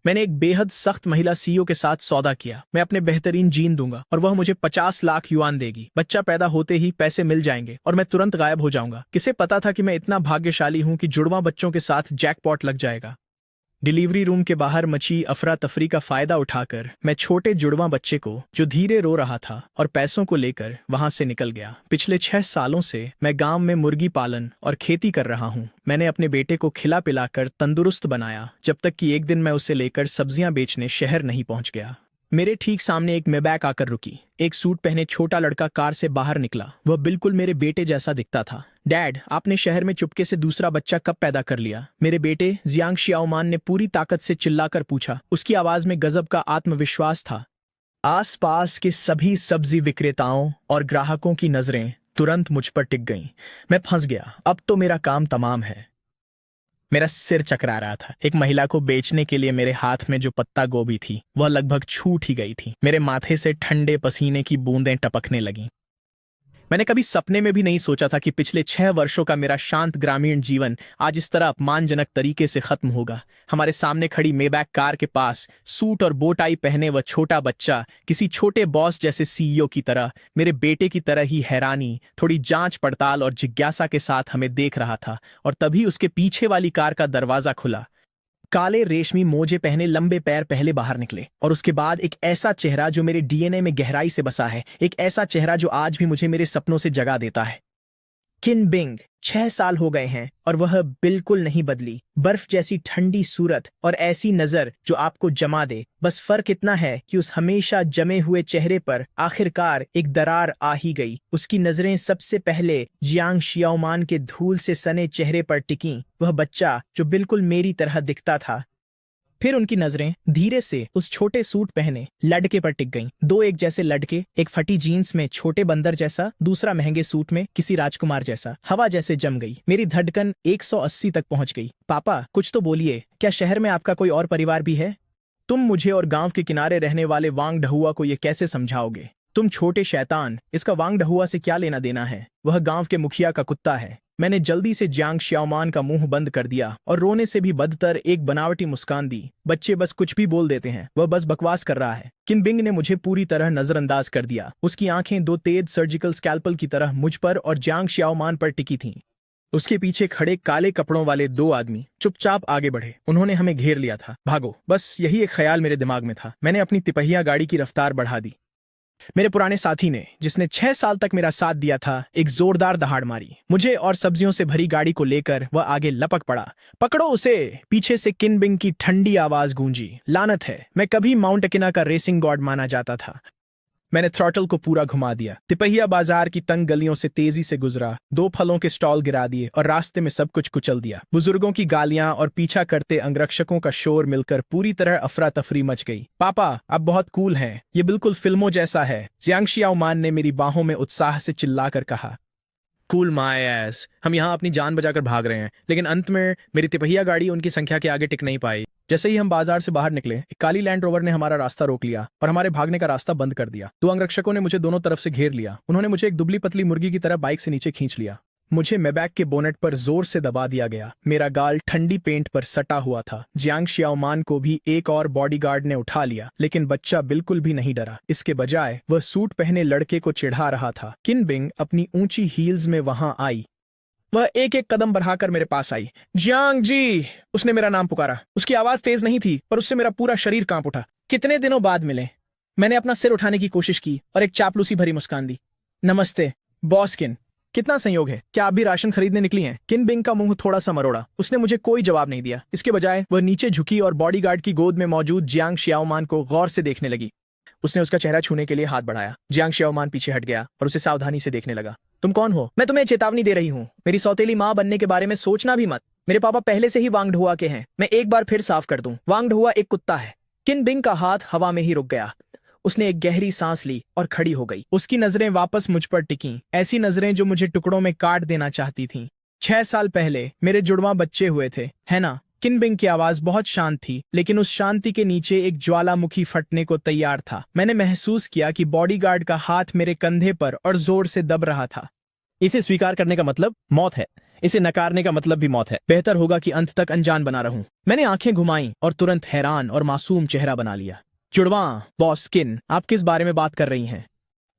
मैंने एक बेहद सख्त महिला सीईओ के साथ सौदा किया। मैं अपने बेहतरीन जीन दूंगा और वह मुझे 50 लाख युआन देगी। बच्चा पैदा होते ही पैसे मिल जाएंगे और मैं तुरंत गायब हो जाऊंगा। किसे पता था कि मैं इतना भाग्यशाली हूं कि जुड़वा बच्चों के साथ जैकपॉट लग जाएगा। डिलीवरी रूम के बाहर मची अफरा तफरी का फायदा उठाकर मैं छोटे जुड़वा बच्चे को, जो धीरे रो रहा था, और पैसों को लेकर वहां से निकल गया। पिछले 6 सालों से मैं गांव में मुर्गी पालन और खेती कर रहा हूं। मैंने अपने बेटे को खिला पिलाकर तंदुरुस्त बनाया, जब तक कि एक दिन मैं उसे लेकर सब्जियां बेचने शहर नहीं पहुंच गया। मेरे ठीक सामने एक मैबैक आकर रुकी। एक सूट पहने छोटा लड़का कार से बाहर निकला। वह बिल्कुल मेरे बेटे जैसा दिखता था। डैड, आपने शहर में चुपके से दूसरा बच्चा कब पैदा कर लिया? मेरे बेटे जियांग शियाओमान ने पूरी ताकत से चिल्लाकर पूछा। उसकी आवाज में गजब का आत्मविश्वास था। आसपास के सभी सब्जी विक्रेताओं और ग्राहकों की नजरें तुरंत मुझ पर टिक गईं। मैं फंस गया। अब तो मेरा काम तमाम है। मेरा सिर चकरा रहा था। एक महिला को बेचने के लिए मेरे हाथ में जो पत्ता गोभी थी, वह लगभग छूट ही गई थी। मेरे माथे से ठंडे पसीने की बूंदें टपकने लगीं। मैंने कभी सपने में भी नहीं सोचा था कि पिछले 6 वर्षों का मेरा शांत ग्रामीण जीवन आज इस तरह अपमानजनक तरीके से खत्म होगा। हमारे सामने खड़ी मेबैक कार के पास सूट और बोटाई पहने वह छोटा बच्चा किसी छोटे बॉस जैसे सीईओ की तरह, मेरे बेटे की तरह ही हैरानी, थोड़ी जांच पड़ताल और जिज्ञासा के साथ हमें देख रहा था। और तभी उसके पीछे वाली कार का दरवाजा खुला। काले रेशमी मोजे पहने लंबे पैर पहले बाहर निकले, और उसके बाद एक ऐसा चेहरा जो मेरे डीएनए में गहराई से बसा है। एक ऐसा चेहरा जो आज भी मुझे मेरे सपनों से जगा देता है। किन बिंग। 6 साल हो गए हैं और वह बिल्कुल नहीं बदली। बर्फ जैसी ठंडी सूरत और ऐसी नजर जो आपको जमा दे। बस फर्क इतना है कि उस हमेशा जमे हुए चेहरे पर आखिरकार एक दरार आ ही गई। उसकी नजरें सबसे पहले जियांग शियाओमान के धूल से सने चेहरे पर टिकीं। वह बच्चा जो बिल्कुल मेरी तरह दिखता था। फिर उनकी नजरें धीरे से उस छोटे सूट पहने लड़के पर टिक गईं। 2 एक जैसे लड़के, एक फटी जीन्स में छोटे बंदर जैसा, दूसरा महंगे सूट में किसी राजकुमार जैसा। हवा जैसे जम गई। मेरी धड़कन 180 तक पहुंच गई। पापा, कुछ तो बोलिए। क्या शहर में आपका कोई और परिवार भी है? तुम मुझे और गांव के किनारे रहने वाले वांग ढहुआ को ये कैसे समझाओगे? तुम छोटे शैतान, इसका वांग ढहुआ से क्या लेना देना है? वह गांव के मुखिया का कुत्ता है। मैंने जल्दी से जियांग शियाओमान का मुंह बंद कर दिया और रोने से भी बदतर एक बनावटी मुस्कान दी। बच्चे बस कुछ भी बोल देते हैं, वह बस बकवास कर रहा है। किन बिंग ने मुझे पूरी तरह नजरअंदाज कर दिया। उसकी आंखें 2 तेज सर्जिकल स्कैल्पल की तरह मुझ पर और जियांग शियाओमान पर टिकी थीं। उसके पीछे खड़े काले कपड़ों वाले 2 आदमी चुपचाप आगे बढ़े। उन्होंने हमें घेर लिया था। भागो, बस यही एक ख्याल मेरे दिमाग में था। मैंने अपनी तिपहिया गाड़ी की रफ्तार बढ़ा दी। मेरे पुराने साथी ने, जिसने 6 साल तक मेरा साथ दिया था, एक जोरदार दहाड़ मारी। मुझे और सब्जियों से भरी गाड़ी को लेकर वह आगे लपक पड़ा। पकड़ो उसे! पीछे से किन बिंग की ठंडी आवाज गूंजी। लानत है, मैं कभी माउंट अकिना का रेसिंग गॉड माना जाता था। मैंने थ्रॉटल को पूरा घुमा दिया। तिपहिया बाजार की तंग गलियों से तेजी से गुजरा। 2 फलों के स्टॉल गिरा दिए और रास्ते में सब कुछ कुचल दिया। बुजुर्गों की गालियां और पीछा करते अंगरक्षकों का शोर मिलकर पूरी तरह अफरा तफरी मच गई। पापा, आप बहुत कूल हैं। ये बिल्कुल फिल्मों जैसा है। जियांग शियाओमान ने मेरी बाहों में उत्साह से चिल्लाकर कहा। Cool my S. हम यहाँ अपनी जान बचाकर भाग रहे हैं, लेकिन अंत में मेरी तिपहिया गाड़ी उनकी संख्या के आगे टिक नहीं पाई। जैसे ही हम बाजार से बाहर निकले, एक काली लैंड रोवर ने हमारा रास्ता रोक लिया और हमारे भागने का रास्ता बंद कर दिया। 2 अंगरक्षकों ने मुझे दोनों तरफ से घेर लिया। उन्होंने मुझे एक दुबली पतली मुर्गी की तरह बाइक से नीचे खींच लिया। मुझे मैबैक के बोनेट पर जोर से दबा दिया गया। मेरा गाल ठंडी पेंट पर सटा हुआ था। जियांग शियाओमान को भी एक और बॉडीगार्ड ने उठा लिया, लेकिन बच्चा बिल्कुल भी नहीं डरा। इसके बजाय वह सूट पहने लड़के को चिढ़ा रहा था। किन बिंग अपनी ऊंची हील्स में वहां आई। वह एक एक कदम बढ़ाकर मेरे पास आई। जियांग जी! उसने मेरा नाम पुकारा। उसकी आवाज तेज नहीं थी, पर उससे मेरा पूरा शरीर कांप उठा। कितने दिनों बाद मिले। मैंने अपना सिर उठाने की कोशिश की और एक चापलूसी भरी मुस्कान दी। नमस्ते बॉस किन। कितना संयोग है, क्या आप भी राशन खरीदने निकली हैं? किन बिंग का मुंह थोड़ा सा मरोड़ा। उसने मुझे कोई जवाब नहीं दिया। इसके बजाय वह नीचे झुकी और बॉडीगार्ड की गोद में मौजूद जियांग शियाओमान को गौर से देखने लगी। उसने उसका चेहरा छूने के लिए हाथ बढ़ाया। जियांग शियाओमान पीछे हट गया और उसे सावधानी से देखने लगा। तुम कौन हो? मैं तुम्हें चेतावनी दे रही हूँ, मेरी सौतेली माँ बनने के बारे में सोचना भी मत। मेरे पापा पहले से ही वांग ढहुआ के हैं। मैं एक बार फिर साफ कर दूं, वांग ढहुआ एक कुत्ता है। किन बिंग का हाथ हवा में ही रुक गया। उसने एक गहरी सांस ली और खड़ी हो गई। उसकी नजरें वापस मुझ पर टिकीं, ऐसी नजरें जो मुझे टुकड़ों में काट देना चाहती थीं। 6 साल पहले मेरे जुड़वा बच्चे हुए थे, है ना? किन बिंग की आवाज बहुत शांत थी, लेकिन उस शांति के नीचे एक ज्वालामुखी फटने को तैयार था। मैंने महसूस किया कि बॉडीगार्ड का हाथ मेरे कंधे पर और जोर से दब रहा था। इसे स्वीकार करने का मतलब मौत है। इसे नकारने का मतलब भी मौत है। बेहतर होगा कि अंत तक अनजान बना रहूं। मैंने आंखें घुमाई और तुरंत हैरान और मासूम चेहरा बना लिया। जुड़वा, बॉस किन, आप किस बारे में बात कर रही हैं?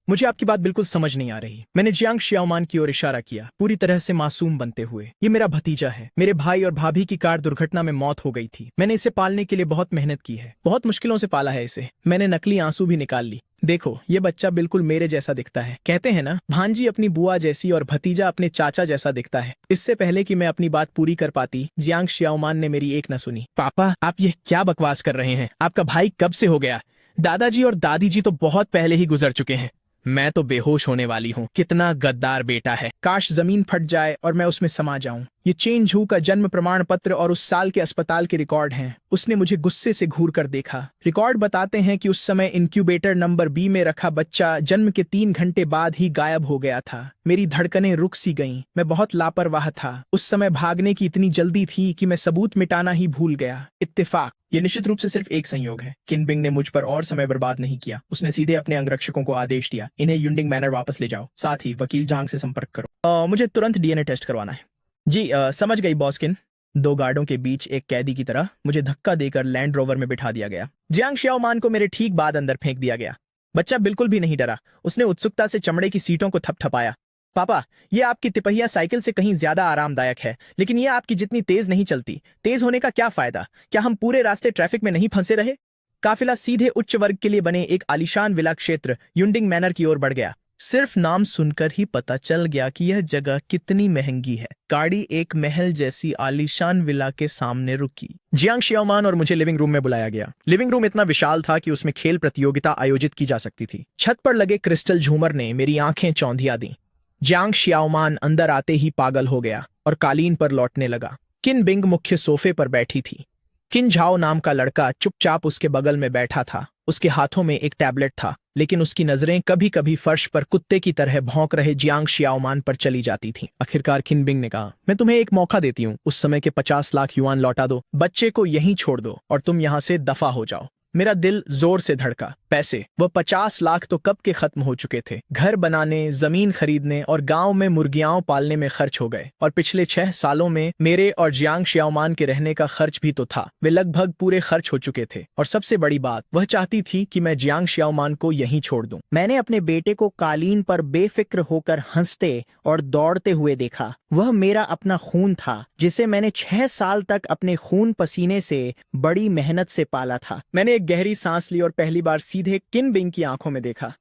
मुझे आपकी बात बिल्कुल समझ नहीं आ रही। मैंने जियांग शियाओमान की ओर इशारा किया, पूरी तरह से मासूम बनते हुए। ये मेरा भतीजा है। मेरे भाई और भाभी की कार दुर्घटना में मौत हो गई थी। मैंने इसे पालने के लिए बहुत मेहनत की है, बहुत मुश्किलों से पाला है इसे। मैंने नकली आंसू भी निकाल ली। देखो, ये बच्चा बिल्कुल मेरे जैसा दिखता है। कहते हैं ना, भांजी अपनी बुआ जैसी और भतीजा अपने चाचा जैसा दिखता है। इससे पहले कि मैं अपनी बात पूरी कर पाती, जियांग शियाओमान ने मेरी एक न सुनी। पापा, आप ये क्या बकवास कर रहे हैं? आपका भाई कब से हो गया? दादाजी और दादी जी तो बहुत पहले ही गुजर चुके हैं। मैं तो बेहोश होने वाली हूँ। कितना गद्दार बेटा है। काश जमीन फट जाए और मैं उसमें समा जाऊं। ये चेन झू का जन्म प्रमाण पत्र और उस साल के अस्पताल के रिकॉर्ड हैं। उसने मुझे गुस्से से घूर कर देखा। रिकॉर्ड बताते हैं कि उस समय इंक्यूबेटर नंबर बी में रखा बच्चा जन्म के 3 घंटे बाद ही गायब हो गया था। मेरी धड़कनें रुक सी गईं। मैं बहुत लापरवाह था। उस समय भागने की इतनी जल्दी थी कि मैं सबूत मिटाना ही भूल गया। इत्तेफाक, ये निश्चित रूप से सिर्फ एक संयोग है। किन बिंग ने मुझ पर और समय बर्बाद नहीं किया। उसने सीधे अपने अंगरक्षकों को आदेश दिया, इन्हें युंडिंग मैनर वापस ले जाओ। साथ ही वकील जांग से संपर्क करो। मुझे तुरंत डीएनए टेस्ट करवाना है। जी समझ गई बॉस किन। 2 गार्डों के बीच एक कैदी की तरह मुझे धक्का देकर लैंड रोवर में बिठा दिया गया। जियांग शियाओमान को मेरे ठीक बाद अंदर फेंक दिया गया। बच्चा बिल्कुल भी नहीं डरा। उसने उत्सुकता से चमड़े की सीटों को थपथपाया। पापा, ये आपकी तिपहिया साइकिल से कहीं ज्यादा आरामदायक है, लेकिन ये आपकी जितनी तेज नहीं चलती। तेज होने का क्या फायदा? क्या हम पूरे रास्ते ट्रैफिक में नहीं फंसे रहे? काफिला सीधे उच्च वर्ग के लिए बने एक आलीशान विला क्षेत्र युंडिंग मैनर की ओर बढ़ गया। सिर्फ नाम सुनकर ही पता चल गया कि यह जगह कितनी महंगी है। गाड़ी एक महल जैसी आलीशान विला के सामने रुकी। जियांग शियाओमान और मुझे लिविंग रूम में बुलाया गया। लिविंग रूम इतना विशाल था कि उसमें खेल प्रतियोगिता आयोजित की जा सकती थी। छत पर लगे क्रिस्टल झूमर ने मेरी आंखें चौंधिया दी। जियांग शियाओमान अंदर आते ही पागल हो गया और कालीन पर लौटने लगा। किन बिंग मुख्य सोफे पर बैठी थी। किन झाओ नाम का लड़का चुपचाप उसके बगल में बैठा था। उसके हाथों में एक टैबलेट था, लेकिन उसकी नजरें कभी कभी फर्श पर कुत्ते की तरह भौंक रहे जियांग शियाओमान पर चली जाती थीं। आखिरकार किन बिंग ने कहा, मैं तुम्हें एक मौका देती हूँ। उस समय के 50 लाख युआन लौटा दो, बच्चे को यहीं छोड़ दो और तुम यहाँ से दफा हो जाओ। मेरा दिल जोर से धड़का। पैसे, वह 50 लाख तो कब के खत्म हो चुके थे। घर बनाने, जमीन खरीदने और गांव में मुर्गियां पालने में खर्च हो गए, और पिछले 6 सालों में मेरे और जियांग शियाओमान के रहने का खर्च भी तो था। वे लगभग पूरे खर्च हो चुके थे, और सबसे बड़ी बात, वह चाहती थी कि मैं जियांग शियाओमान को यहीं छोड़ दूं। मैंने अपने बेटे को कालीन पर बेफिक्र होकर हंसते और दौड़ते हुए देखा। वह मेरा अपना खून था, जिसे मैंने 6 साल तक अपने खून पसीने से बड़ी मेहनत से पाला था। मैंने एक गहरी सांस ली और पहली बार सीधे किन बिंग की आंखों में देखा।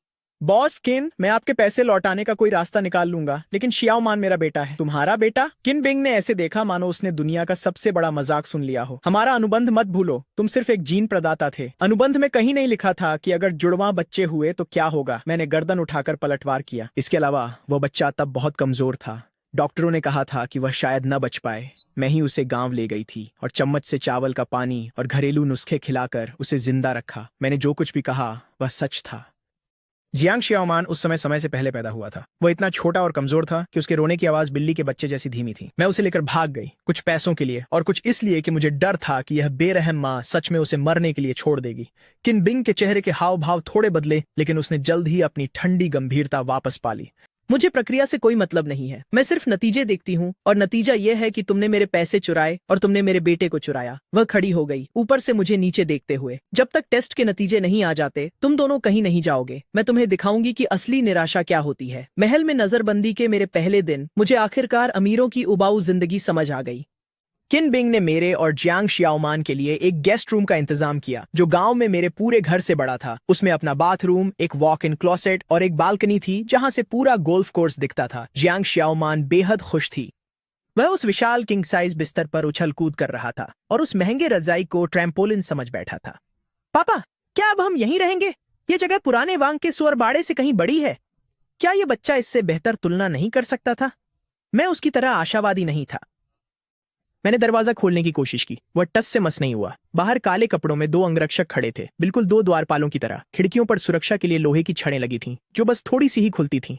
बॉस किन, मैं आपके पैसे लौटाने का कोई रास्ता निकाल लूंगा, लेकिन शियाओमान मेरा बेटा है। तुम्हारा बेटा? किन बिंग ने ऐसे देखा मानो उसने दुनिया का सबसे बड़ा मजाक सुन लिया हो। हमारा अनुबंध मत भूलो, तुम सिर्फ एक जीन प्रदाता थे। अनुबंध में कहीं नहीं लिखा था कि अगर जुड़वा बच्चे हुए तो क्या होगा। मैंने गर्दन उठाकर पलटवार किया। इसके अलावा वो बच्चा तब बहुत कमजोर था। डॉक्टरों ने कहा था कि वह शायद न बच पाए। मैं ही उसे गांव ले गई थी और चम्मच से चावल का पानी और घरेलू नुस्खे खिलाकर उसे जिंदा रखा। मैंने जो कुछ भी कहा वह सच था। जियांग शियाओमान उस समय से पहले पैदा हुआ था। वह इतना छोटा और कमजोर था कि उसके रोने की आवाज बिल्ली के बच्चे जैसी धीमी थी। मैं उसे लेकर भाग गई, कुछ पैसों के लिए और कुछ इसलिए कि मुझे डर था कि यह बेरहम माँ सच में उसे मरने के लिए छोड़ देगी। किन बिंग के चेहरे के हाव भाव थोड़े बदले, लेकिन उसने जल्द ही अपनी ठंडी गंभीरता वापस पा ली। मुझे प्रक्रिया से कोई मतलब नहीं है। मैं सिर्फ नतीजे देखती हूँ, और नतीजा यह है कि तुमने मेरे पैसे चुराए और तुमने मेरे बेटे को चुराया। वह खड़ी हो गई, ऊपर से मुझे नीचे देखते हुए। जब तक टेस्ट के नतीजे नहीं आ जाते, तुम दोनों कहीं नहीं जाओगे। मैं तुम्हें दिखाऊंगी कि असली निराशा क्या होती है। महल में नजरबंदी के मेरे पहले दिन मुझे आखिरकार अमीरों की उबाऊ जिंदगी समझ आ गई। किन बिंग ने मेरे और जियांग शियाओमान के लिए एक गेस्ट रूम का इंतजाम किया, जो गांव में मेरे पूरे घर से बड़ा था। उसमें अपना बाथरूम, एक वॉक इन क्लोसेट और एक बालकनी थी, जहां से पूरा गोल्फ कोर्स दिखता था। जियांग शियाओमान बेहद खुश थी। वह उस विशाल किंग साइज बिस्तर पर उछल कूद कर रहा था और उस महंगे रजाई को ट्रैम्पोलिन समझ बैठा था। पापा, क्या अब हम यहीं रहेंगे? ये जगह पुराने वांग के सुअर बाड़े से कहीं बड़ी है। क्या ये बच्चा इससे बेहतर तुलना नहीं कर सकता था? मैं उसकी तरह आशावादी नहीं था। मैंने दरवाजा खोलने की कोशिश की। वह टस से मस नहीं हुआ। बाहर काले कपड़ों में 2 अंगरक्षक खड़े थे, बिल्कुल 2 द्वारपालों की तरह। खिड़कियों पर सुरक्षा के लिए लोहे की छड़ें लगी थीं, जो बस थोड़ी सी ही खुलती थीं।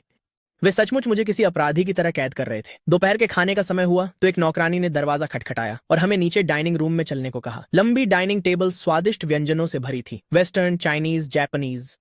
वे सचमुच मुझे किसी अपराधी की तरह कैद कर रहे थे। दोपहर के खाने का समय हुआ तो एक नौकरानी ने दरवाजा खटखटाया और हमें नीचे डाइनिंग रूम में चलने को कहा। लंबी डाइनिंग टेबल स्वादिष्ट व्यंजनों से भरी थी, वेस्टर्न, चाइनीज, जापानीज।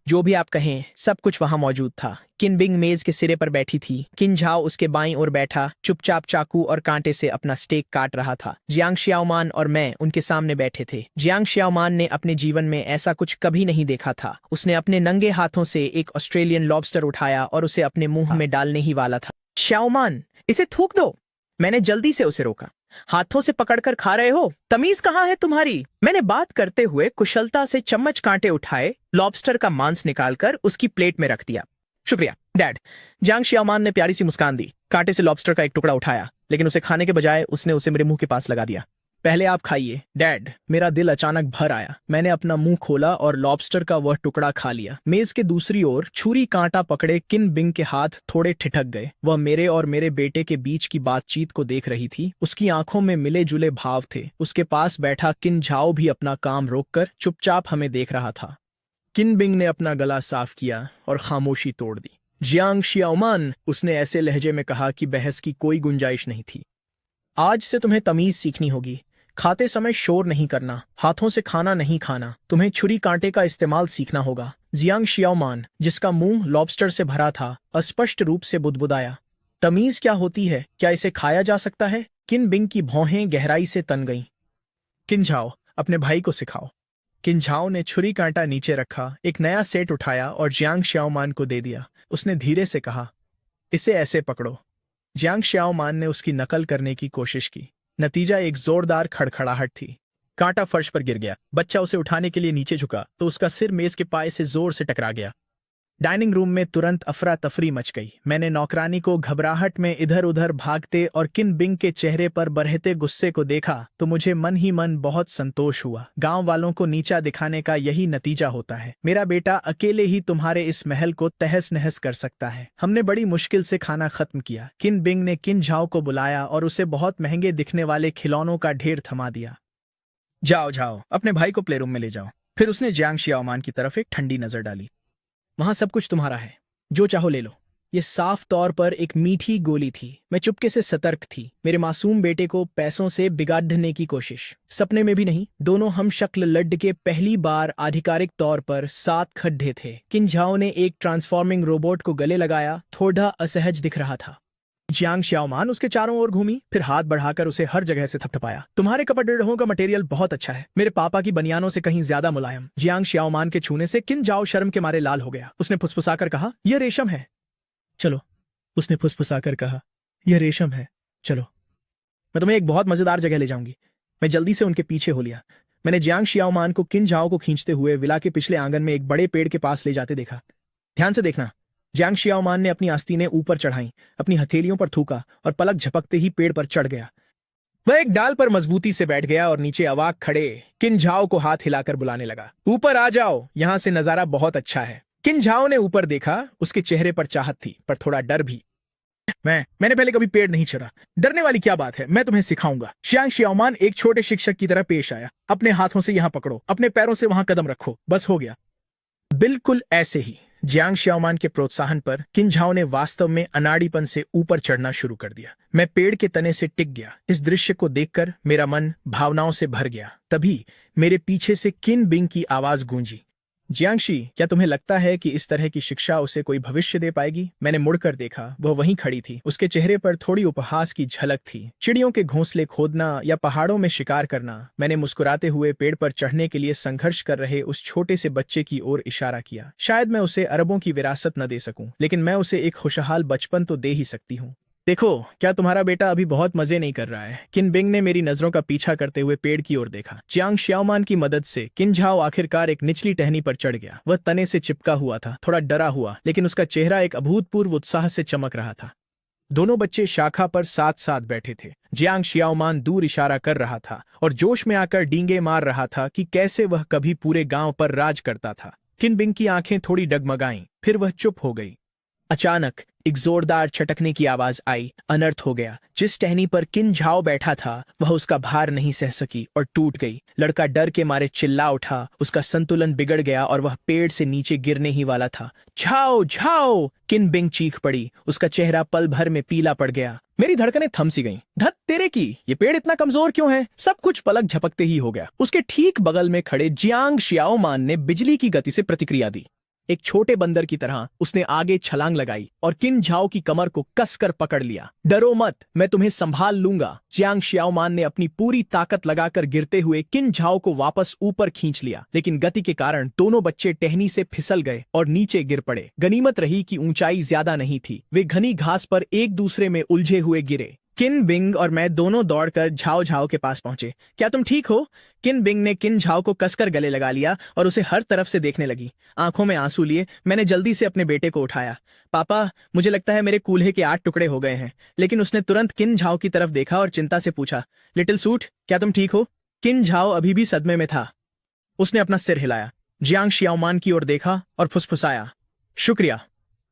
जो भी आप कहें, सब कुछ वहां मौजूद था। किन बिंग मेज के सिरे पर बैठी थी। किन झाओ उसके बाईं ओर बैठा चुपचाप चाकू और कांटे से अपना स्टेक काट रहा था। जियांग शियाओमान और मैं उनके सामने बैठे थे। जियांग शियाओमान ने अपने जीवन में ऐसा कुछ कभी नहीं देखा था। उसने अपने नंगे हाथों से एक ऑस्ट्रेलियन लॉबस्टर उठाया और उसे अपने मुंह में डालने ही वाला था। शियाओमान, इसे थूक दो। मैंने जल्दी से उसे रोका। हाथों से पकड़कर खा रहे हो? तमीज कहाँ है तुम्हारी? मैंने बात करते हुए कुशलता से चम्मच कांटे उठाए, लॉबस्टर का मांस निकालकर उसकी प्लेट में रख दिया। शुक्रिया डैड। जियांग शियाओमान ने प्यारी सी मुस्कान दी। कांटे से लॉबस्टर का एक टुकड़ा उठाया, लेकिन उसे खाने के बजाय उसने उसे मेरे मुंह के पास लगा दिया। पहले आप खाइए डैड। मेरा दिल अचानक भर आया। मैंने अपना मुंह खोला और लॉबस्टर का वह टुकड़ा खा लिया। मेज के दूसरी ओर छुरी कांटा पकड़े किन बिंग के हाथ थोड़े ठिठक गए। वह मेरे और मेरे बेटे के बीच की बातचीत को देख रही थी। उसकी आंखों में मिले जुले भाव थे। उसके पास बैठा किन झाओ भी अपना काम रोककर चुपचाप हमें देख रहा था। किन बिंग ने अपना गला साफ किया और खामोशी तोड़ दी। जियांग शियाओमान, उसने ऐसे लहजे में कहा कि बहस की कोई गुंजाइश नहीं थी। आज से तुम्हें तमीज सीखनी होगी। खाते समय शोर नहीं करना, हाथों से खाना नहीं खाना, तुम्हें छुरी कांटे का इस्तेमाल सीखना होगा। जियांग शियाओमान, जिसका मुंह लॉबस्टर से भरा था, अस्पष्ट रूप से बुदबुदाया। तमीज क्या होती है? क्या इसे खाया जा सकता है? किन बिंग की भौहें गहराई से तन गईं। किन झाओ, अपने भाई को सिखाओ। किन झाओ ने छुरी कांटा नीचे रखा, एक नया सेट उठाया और जियांग शियाओमान को दे दिया। उसने धीरे से कहा, इसे ऐसे पकड़ो। जियांग शियाओमान ने उसकी नकल करने की कोशिश की। नतीजा एक जोरदार खड़खड़ाहट थी। कांटा फर्श पर गिर गया। बच्चा उसे उठाने के लिए नीचे झुका तो उसका सिर मेज के पाए से जोर से टकरा गया। डाइनिंग रूम में तुरंत अफरा तफरी मच गई। मैंने नौकरानी को घबराहट में इधर उधर भागते और किन बिंग के चेहरे पर बरहते गुस्से को देखा तो मुझे मन ही मन बहुत संतोष हुआ। गांव वालों को नीचा दिखाने का यही नतीजा होता है। मेरा बेटा अकेले ही तुम्हारे इस महल को तहस नहस कर सकता है। हमने बड़ी मुश्किल से खाना खत्म किया। किन बिंग ने किन झाओ को बुलाया और उसे बहुत महंगे दिखने वाले खिलौनों का ढेर थमा दिया। जाओ जाओ, अपने भाई को प्लेरूम में ले जाओ। फिर उसने जियांग शियाओमान की तरफ एक ठंडी नजर डाली। वहां सब कुछ तुम्हारा है, जो चाहो ले लो। ये साफ तौर पर एक मीठी गोली थी। मैं चुपके से सतर्क थी। मेरे मासूम बेटे को पैसों से बिगाड़ने की कोशिश। सपने में भी नहीं। दोनों हम शक्ल लड्ड के पहली बार आधिकारिक तौर पर 7 खड्डे थे। किन झाओ ने एक ट्रांसफॉर्मिंग रोबोट को गले लगाया, थोड़ा असहज दिख रहा था। जियांग शियाओमान उसके चारों ओर घूमी, फिर हाथ बढ़ाकर उसे हर जगह से थपथपाया। तुम्हारे कपड़ों का मटेरियल बहुत अच्छा है, मेरे पापा की बनियानों से कहीं ज्यादा मुलायम। जियांग शियाओमान के छूने से किन झाओ शर्म के मारे लाल हो गया। उसने फुसफुसाकर कहा, यह रेशम है। चलो, उसने फुसफुसाकर कहा, यह रेशम है। चलो, मैं तुम्हें एक बहुत मजेदार जगह ले जाऊंगी। मैं जल्दी से उनके पीछे हो लिया। मैंने जियांग शियाओमान को किन झाओ को खींचते हुए विला के पिछले आंगन में एक बड़े पेड़ के पास ले जाते देखा। ध्यान से देखना। जियांग शियाओमान ने अपनी आस्तीनें ऊपर चढ़ाई, अपनी हथेलियों पर थूका और पलक झपकते ही पेड़ पर चढ़ गया। वह एक डाल पर मजबूती से बैठ गया और नीचे अवाक खड़े किन झाओ को हाथ हिलाकर बुलाने लगा। ऊपर आ जाओ, यहां से नजारा बहुत अच्छा है। किन झाओ ने ऊपर देखा। उसके चेहरे पर चाहत थी, पर थोड़ा डर भी। मैंने पहले कभी पेड़ नहीं चढ़ा। डरने वाली क्या बात है, मैं तुम्हें सिखाऊंगा। जियांग शियाओमान एक छोटे शिक्षक की तरह पेश आया। अपने हाथों से यहां पकड़ो, अपने पैरों से वहां कदम रखो, बस हो गया। बिल्कुल ऐसे ही जियांग शियाओमान के प्रोत्साहन पर किन झाओ ने वास्तव में अनाड़ीपन से ऊपर चढ़ना शुरू कर दिया। मैं पेड़ के तने से टिक गया। इस दृश्य को देखकर मेरा मन भावनाओं से भर गया। तभी मेरे पीछे से किन बिंग की आवाज गूंजी, जियांगशी, क्या तुम्हें लगता है कि इस तरह की शिक्षा उसे कोई भविष्य दे पाएगी? मैंने मुड़कर देखा। वह वहीं खड़ी थी। उसके चेहरे पर थोड़ी उपहास की झलक थी। चिड़ियों के घोंसले खोदना या पहाड़ों में शिकार करना। मैंने मुस्कुराते हुए पेड़ पर चढ़ने के लिए संघर्ष कर रहे उस छोटे से बच्चे की ओर इशारा किया। शायद मैं उसे अरबों की विरासत न दे सकूं, लेकिन मैं उसे एक खुशहाल बचपन तो दे ही सकती हूँ। देखो, क्या तुम्हारा बेटा अभी बहुत मजे नहीं कर रहा है? किन बिंग ने मेरी नजरों का पीछा करते हुए पेड़ की ओर देखा। जियांग शियाओमान की मदद से किन झाओ आखिरकार एक निचली टहनी पर चढ़ गया। वह तने से चिपका हुआ था, थोड़ा डरा हुआ, लेकिन उसका चेहरा एक अभूतपूर्व उत्साह से चमक रहा था। दोनों बच्चे शाखा पर साथ साथ बैठे थे। जियांग शियाओमान दूर इशारा कर रहा था और जोश में आकर डींगे मार रहा था कि कैसे वह कभी पूरे गांव पर राज करता था। किन बिंग की आंखें थोड़ी डगमगाईं, फिर वह चुप हो गई। अचानक एक जोरदार छटकने की आवाज आई। अनर्थ हो गया। जिस टहनी पर किन झाओ बैठा था वह उसका भार नहीं सह सकी और टूट गई। लड़का डर के मारे चिल्ला उठा। उसका संतुलन बिगड़ गया और वह पेड़ से नीचे गिरने ही वाला था। झाओ झाओ, किन बिंग चीख पड़ी। उसका चेहरा पल भर में पीला पड़ गया। मेरी धड़कनें थम सी गईं। धत तेरे की, ये पेड़ इतना कमजोर क्यों है? सब कुछ पलक झपकते ही हो गया। उसके ठीक बगल में खड़े जियांग शियाओमान ने बिजली की गति से प्रतिक्रिया दी। एक छोटे बंदर की तरह उसने आगे छलांग लगाई और किन झाओ की कमर को कसकर पकड़ लिया। डरो मत, मैं तुम्हें संभाल लूंगा। जियांग शियाओमान ने अपनी पूरी ताकत लगाकर गिरते हुए किन झाओ को वापस ऊपर खींच लिया, लेकिन गति के कारण दोनों बच्चे टहनी से फिसल गए और नीचे गिर पड़े। गनीमत रही कि ऊंचाई ज्यादा नहीं थी। वे घनी घास पर एक दूसरे में उलझे हुए गिरे। किन बिंग और मैं दोनों दौड़कर झाओ झाओ के पास पहुंचे। क्या तुम ठीक हो? किन बिंग ने किन झाओ को कसकर गले लगा लिया और उसे हर तरफ से देखने लगी। आंखों में आंसू लिए मैंने जल्दी से अपने बेटे को उठाया। पापा, मुझे लगता है मेरे कूल्हे के 8 टुकड़े हो गए हैं। लेकिन उसने तुरंत किन झाओ की तरफ देखा और चिंता से पूछा, लिटिल सूट, क्या तुम ठीक हो? किन झाओ अभी भी सदमे में था। उसने अपना सिर हिलाया, जियांग शियाओमान की ओर देखा और फुसफुसाया, शुक्रिया।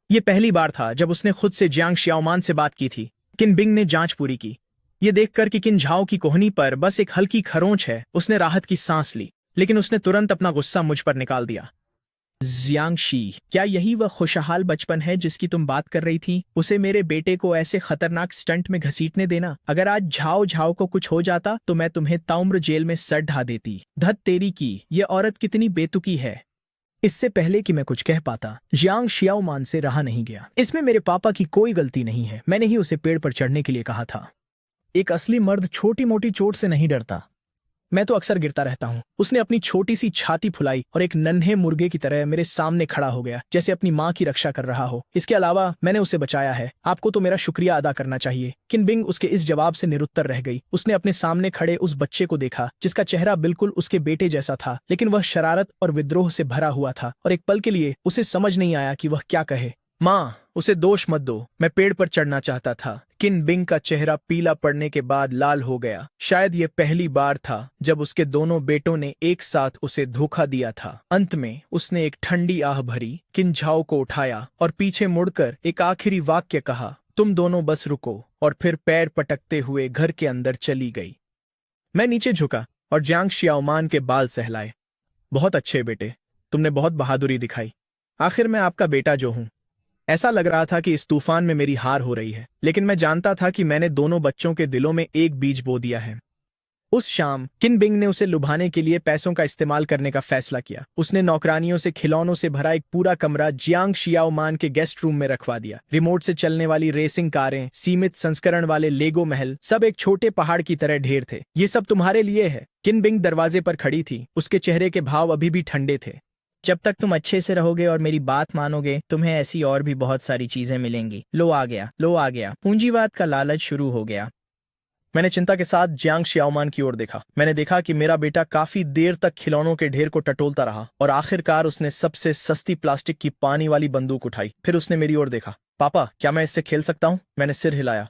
ये पहली बार था जब उसने खुद से जियांग शियाओमान से बात की थी। किन बिंग ने जांच पूरी की। ये देखकर कि किन झाओ की कोहनी पर बस एक हल्की खरोंच है, उसने राहत की सांस ली, लेकिन उसने तुरंत अपना गुस्सा मुझ पर निकाल दिया। जियांग शी, क्या यही वह खुशहाल बचपन है जिसकी तुम बात कर रही थी? उसे मेरे बेटे को ऐसे खतरनाक स्टंट में घसीटने देना। अगर आज झाओ झाओ को कुछ हो जाता तो मैं तुम्हें ताउम्र जेल में सर ढा देती। धत तेरी की, ये औरत कितनी बेतुकी है। इससे पहले कि मैं कुछ कह पाता, जियांग शियाओमान से रहा नहीं गया। इसमें मेरे पापा की कोई गलती नहीं है। मैंने ही उसे पेड़ पर चढ़ने के लिए कहा था। एक असली मर्द छोटी मोटी चोट से नहीं डरता। मैं तो अक्सर गिरता रहता हूँ। उसने अपनी छोटी सी छाती फुलाई और एक नन्हे मुर्गे की तरह मेरे सामने खड़ा हो गया, जैसे अपनी माँ की रक्षा कर रहा हो। इसके अलावा मैंने उसे बचाया है। आपको तो मेरा शुक्रिया अदा करना चाहिए। किन बिंग उसके इस जवाब से निरुत्तर रह गई। उसने अपने सामने खड़े उस बच्चे को देखा जिसका चेहरा बिल्कुल उसके बेटे जैसा था, लेकिन वह शरारत और विद्रोह से भरा हुआ था और एक पल के लिए उसे समझ नहीं आया कि वह क्या कहे। माँ, उसे दोष मत दो, मैं पेड़ पर चढ़ना चाहता था। किन बिंग का चेहरा पीला पड़ने के बाद लाल हो गया। शायद यह पहली बार था जब उसके दोनों बेटों ने एक साथ उसे धोखा दिया था। अंत में उसने एक ठंडी आह भरी, किन झाओ को उठाया और पीछे मुड़कर एक आखिरी वाक्य कहा, तुम दोनों बस रुको, और फिर पैर पटकते हुए घर के अंदर चली गई। मैं नीचे झुका और जियांग शियाओमान के बाल सहलाए। बहुत अच्छे बेटे, तुमने बहुत बहादुरी दिखाई। आखिर मैं आपका बेटा जो हूं। ऐसा लग रहा था कि इस तूफान में मेरी हार हो रही है, लेकिन मैं जानता था कि मैंने दोनों बच्चों के दिलों में एक बीज बो दिया है। उस शाम किन बिंग ने उसे लुभाने के लिए पैसों का इस्तेमाल करने का फैसला किया। उसने नौकरानियों से खिलौनों से भरा एक पूरा कमरा जियांग शियाओमान के गेस्ट रूम में रखवा दिया। रिमोट से चलने वाली रेसिंग कारें, सीमित संस्करण वाले लेगो महल, सब एक छोटे पहाड़ की तरह ढेर थे। ये सब तुम्हारे लिए है। किन बिंग दरवाजे पर खड़ी थी। उसके चेहरे के भाव अभी भी ठंडे थे। जब तक तुम अच्छे से रहोगे और मेरी बात मानोगे, तुम्हें ऐसी और भी बहुत सारी चीजें मिलेंगी। लो आ गया, लो आ गया। पूंजीवाद का लालच शुरू हो गया। मैंने चिंता के साथ जियांग शियाओमान की ओर देखा। मैंने देखा कि मेरा बेटा काफी देर तक खिलौनों के ढेर को टटोलता रहा और आखिरकार उसने सबसे सस्ती प्लास्टिक की पानी वाली बंदूक उठाई। फिर उसने मेरी ओर देखा। पापा, क्या मैं इससे खेल सकता हूँ? मैंने सिर हिलाया।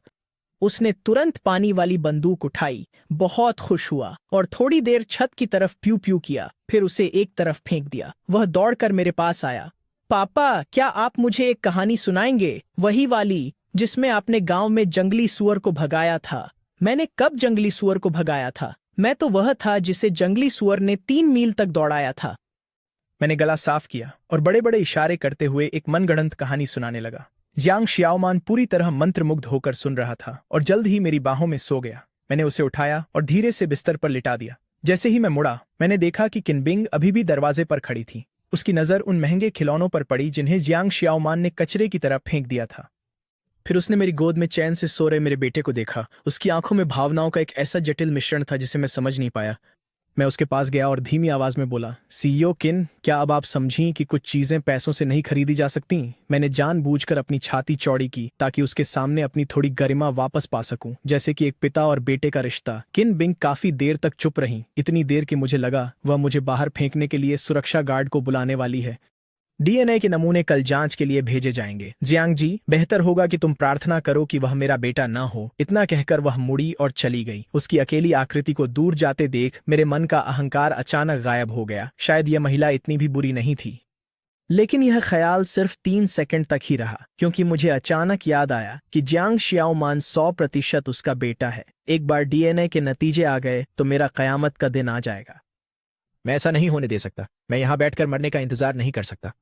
उसने तुरंत पानी वाली बंदूक उठाई, बहुत खुश हुआ और थोड़ी देर छत की तरफ प्यू प्यू किया, फिर उसे एक तरफ फेंक दिया। वह दौड़कर मेरे पास आया। पापा, क्या आप मुझे एक कहानी सुनाएंगे? वही वाली जिसमें आपने गांव में जंगली सुअर को भगाया था। मैंने कब जंगली सुअर को भगाया था? मैं तो वह था जिसे जंगली सुअर ने 3 मील तक दौड़ाया था। मैंने गला साफ किया और बड़े बड़े इशारे करते हुए एक मनगढ़ंत कहानी सुनाने लगा। जियांग शियाओमान पूरी तरह मंत्रमुग्ध होकर सुन रहा था और जल्द ही मेरी बाहों में सो गया। मैंने उसे उठाया और धीरे से बिस्तर पर लिटा दिया। जैसे ही मैं मुड़ा, मैंने देखा कि किन बिंग अभी भी दरवाजे पर खड़ी थी। उसकी नजर उन महंगे खिलौनों पर पड़ी जिन्हें जियांग शियाओमान ने कचरे की तरह फेंक दिया था। फिर उसने मेरी गोद में चैन से सो रहे मेरे बेटे को देखा। उसकी आंखों में भावनाओं का एक ऐसा जटिल मिश्रण था जिसे मैं समझ नहीं पाया। मैं उसके पास गया और धीमी आवाज में बोला, सीईओ किन, क्या अब आप समझी कि कुछ चीजें पैसों से नहीं खरीदी जा सकती? मैंने जानबूझकर अपनी छाती चौड़ी की ताकि उसके सामने अपनी थोड़ी गरिमा वापस पा सकूं, जैसे कि एक पिता और बेटे का रिश्ता। किन बिंग काफी देर तक चुप रही, इतनी देर कि मुझे लगा वह मुझे बाहर फेंकने के लिए सुरक्षा गार्ड को बुलाने वाली है। डीएनए के नमूने कल जांच के लिए भेजे जाएंगे। जियांग जी, बेहतर होगा कि तुम प्रार्थना करो कि वह मेरा बेटा ना हो। इतना कहकर वह मुड़ी और चली गई। उसकी अकेली आकृति को दूर जाते देख मेरे मन का अहंकार अचानक गायब हो गया। शायद यह महिला इतनी भी बुरी नहीं थी। लेकिन यह ख्याल सिर्फ 3 सेकंड तक ही रहा, क्योंकि मुझे अचानक याद आया कि जियांग शियाओमान 100% उसका बेटा है। एक बार डीएनए के नतीजे आ गए तो मेरा कयामत का दिन आ जाएगा। मैं ऐसा नहीं होने दे सकता। मैं यहाँ बैठकर मरने का इंतजार नहीं कर सकता।